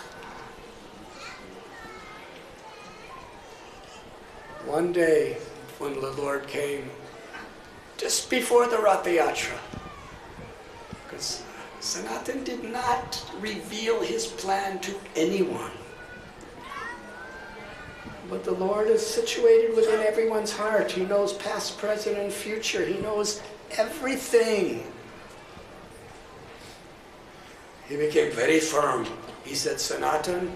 One day when the Lord came, just before the Rath Yatra, because Sanatana did not reveal his plan to anyone. But the Lord is situated within everyone's heart. He knows past, present, and future. He knows everything. He became very firm. He said, Sanatana,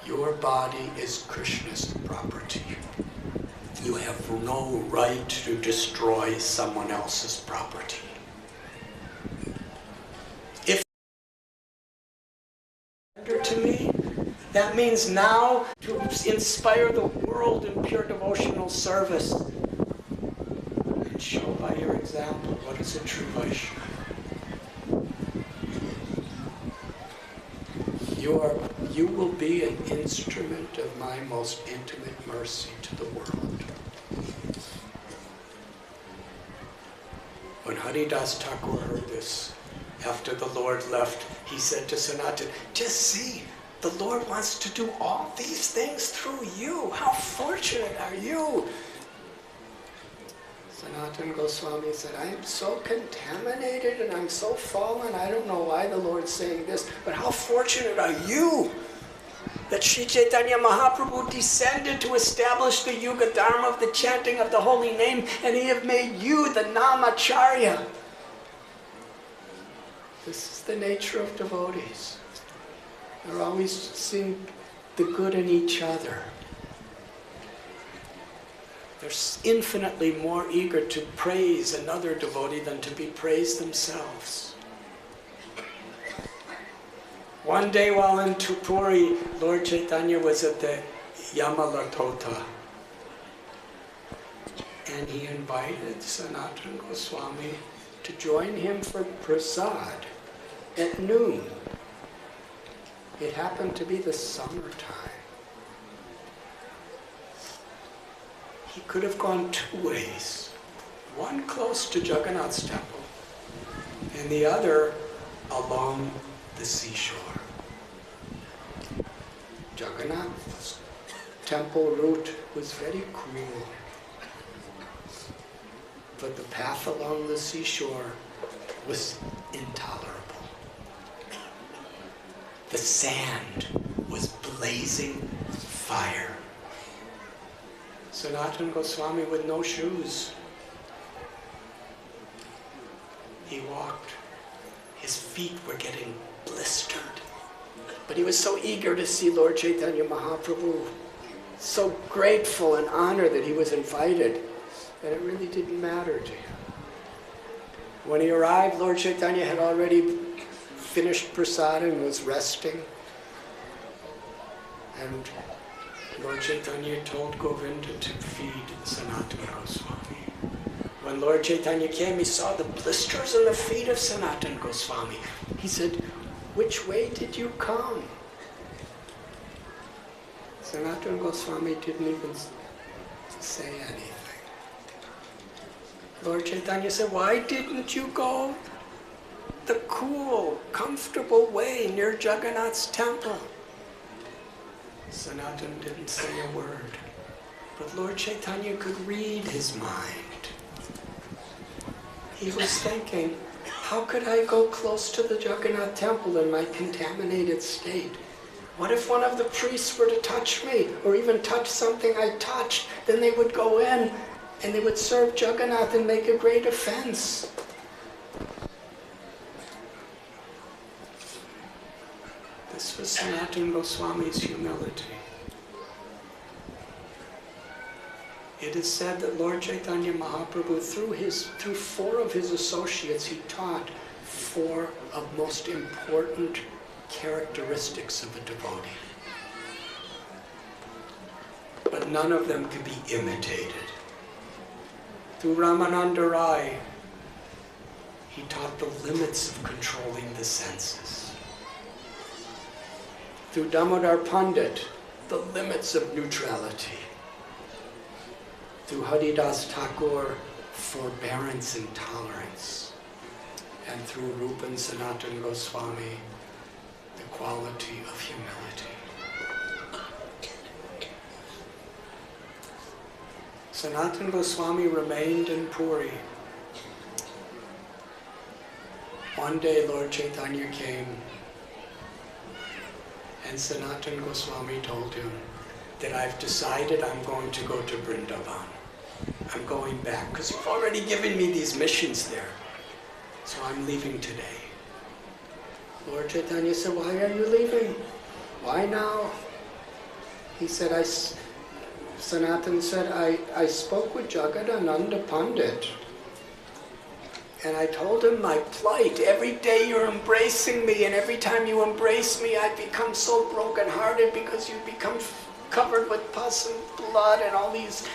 your body is Krishna's property. You have no right to destroy someone else's property. To me, that means now to inspire the world in pure devotional service and show by your example what is a true Vaishnava. You will be an instrument of my most intimate mercy to the world. When Haridas Thakur heard this, after the Lord left, he said to Sanatan, just see, the Lord wants to do all these things through you. How fortunate are you? Sanatan Goswami said, I am so contaminated and I'm so fallen. I don't know why the Lord's saying this, but how fortunate are you that Sri Chaitanya Mahaprabhu descended to establish the Yuga Dharma of the chanting of the holy name, and he have made you the Namacharya. This is the nature of devotees. They're always seeing the good in each other. They're infinitely more eager to praise another devotee than to be praised themselves. One day while in Tupuri, Lord Chaitanya was at the Yamalatota, and he invited Sanatana Goswami to join him for prasad at noon. It happened to be the summertime. He could have gone two ways. One close to Jagannath's temple, and the other along the seashore. Jagannath's temple route was very cool, but the path along the seashore was intolerable. The sand was blazing fire. Sanatana Goswami with no shoes. He walked. His feet were getting blistered. But he was so eager to see Lord Chaitanya Mahaprabhu, so grateful and honored that he was invited, that it really didn't matter to him. When he arrived, Lord Chaitanya had already finished prasad and was resting. And Lord Chaitanya told Govinda to feed Sanatana Goswami. When Lord Chaitanya came, he saw the blisters on the feet of Sanatana Goswami. He said, which way did you come? Sanatana Goswami didn't even say anything. Lord Chaitanya said, why didn't you go the cool, comfortable way near Jagannath's temple? Sanatana didn't say a word, but Lord Chaitanya could read his mind. He was thinking, how could I go close to the Jagannath temple in my contaminated state? What if one of the priests were to touch me, or even touch something I touched? Then they would go in and they would serve Jagannath and make a great offense. This was Sanatana Goswami's humility. It is said that Lord Chaitanya Mahaprabhu, through four of his associates, he taught four of most important characteristics of a devotee. But none of them could be imitated. Through Ramananda Rai, he taught the limits of controlling the senses. Through Damodar Pandit, the limits of neutrality. Through Haridas Thakur, forbearance and tolerance. And through Rupan Sanatana Goswami, the quality of humility. Sanatana Goswami remained in Puri. One day Lord Chaitanya came, and Sanatana Goswami told him that I've decided I'm going to go to Vrindavan. I'm going back because you've already given me these missions there. So I'm leaving today. Lord Chaitanya said, why are you leaving? Why now? He said, Sanatana said, I spoke with Jagadananda Pandit. And I told him my plight. Every day you're embracing me, and every time you embrace me, I become so broken-hearted because you become covered with pus and blood and all these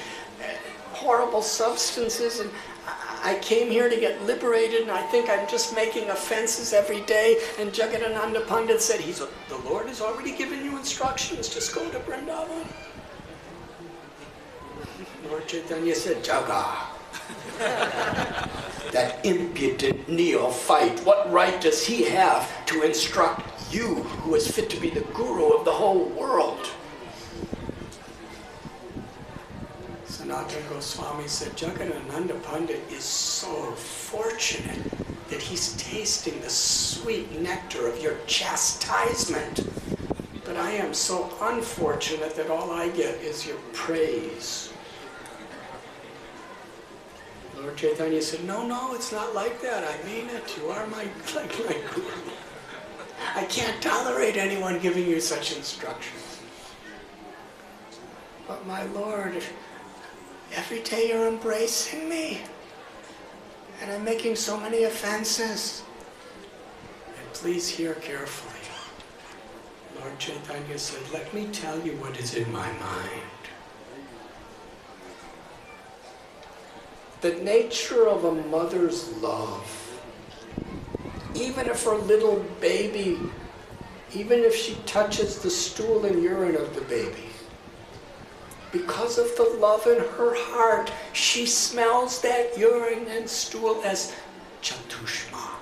horrible substances. And I came here to get liberated, and I think I'm just making offenses every day. And Jagadananda Pandit said, the Lord has already given you instructions, just go to Vrindavan. Lord Chaitanya said, Jaga. That impudent neophyte, what right does he have to instruct you, who is fit to be the guru of the whole world? Sanatana Goswami said, Jagadananda Pandit is so fortunate that he's tasting the sweet nectar of your chastisement. But I am so unfortunate that all I get is your praise. Lord Chaitanya said, no, it's not like that. I mean it. You are my guru. I can't tolerate anyone giving you such instructions. But my Lord, every day you're embracing me. And I'm making so many offenses. And please hear carefully. Lord Chaitanya said, let me tell you what is in my mind. The nature of a mother's love, even if her little baby, even if she touches the stool and urine of the baby, because of the love in her heart, she smells that urine and stool as Chatushma.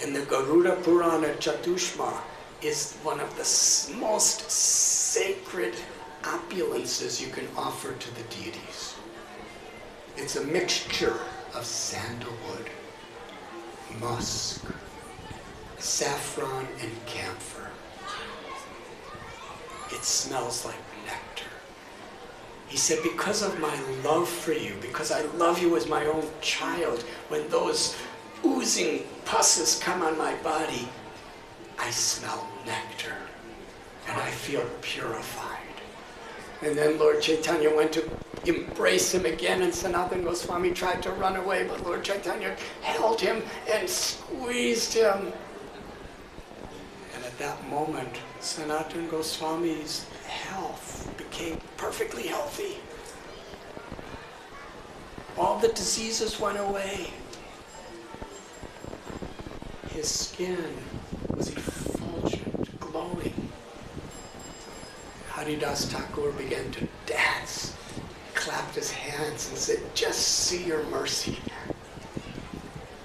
In the Garuda Purana, Chatushma is one of the most sacred opulences you can offer to the deities. It's a mixture of sandalwood, musk, saffron, and camphor. It smells like nectar. He said, because of my love for you, because I love you as my own child, when those oozing pusses come on my body, I smell nectar and I feel purified. And then Lord Chaitanya went to embrace him again, and Sanatana Goswami tried to run away, but Lord Chaitanya held him and squeezed him. And at that moment, Sanatana Goswami's health became perfectly healthy. All the diseases went away. His skin was effulgent, glowing. Haridas Thakur began to dance, clapped his hands and said, just see your mercy.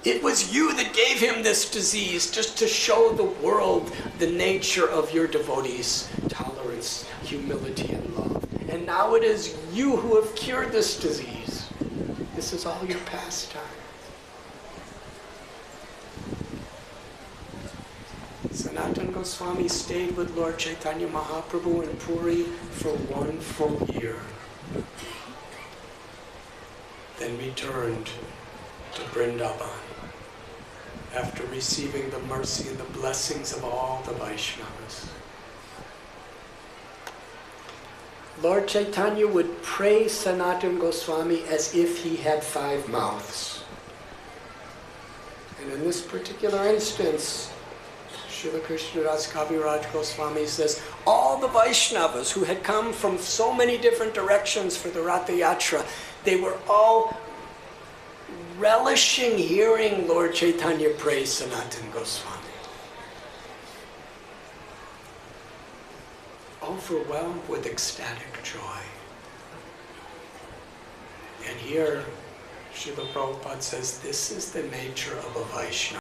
It was you that gave him this disease, just to show the world the nature of your devotees, tolerance, humility, and love. And now it is you who have cured this disease. This is all your pastime. Sanatana Goswami stayed with Lord Chaitanya Mahaprabhu in Puri for 1 full year. Then returned to Vrindavan after receiving the mercy and the blessings of all the Vaishnavas. Lord Chaitanya would praise Sanatana Goswami as if he had 5 mouths. And in this particular instance, Srila Krishna Das Kaviraj Goswami says, all the Vaishnavas who had come from so many different directions for the Ratha Yatra, they were all relishing hearing Lord Chaitanya praise Sanatana Goswami. Overwhelmed with ecstatic joy. And here, Srila Prabhupada says, this is the nature of a Vaishnava.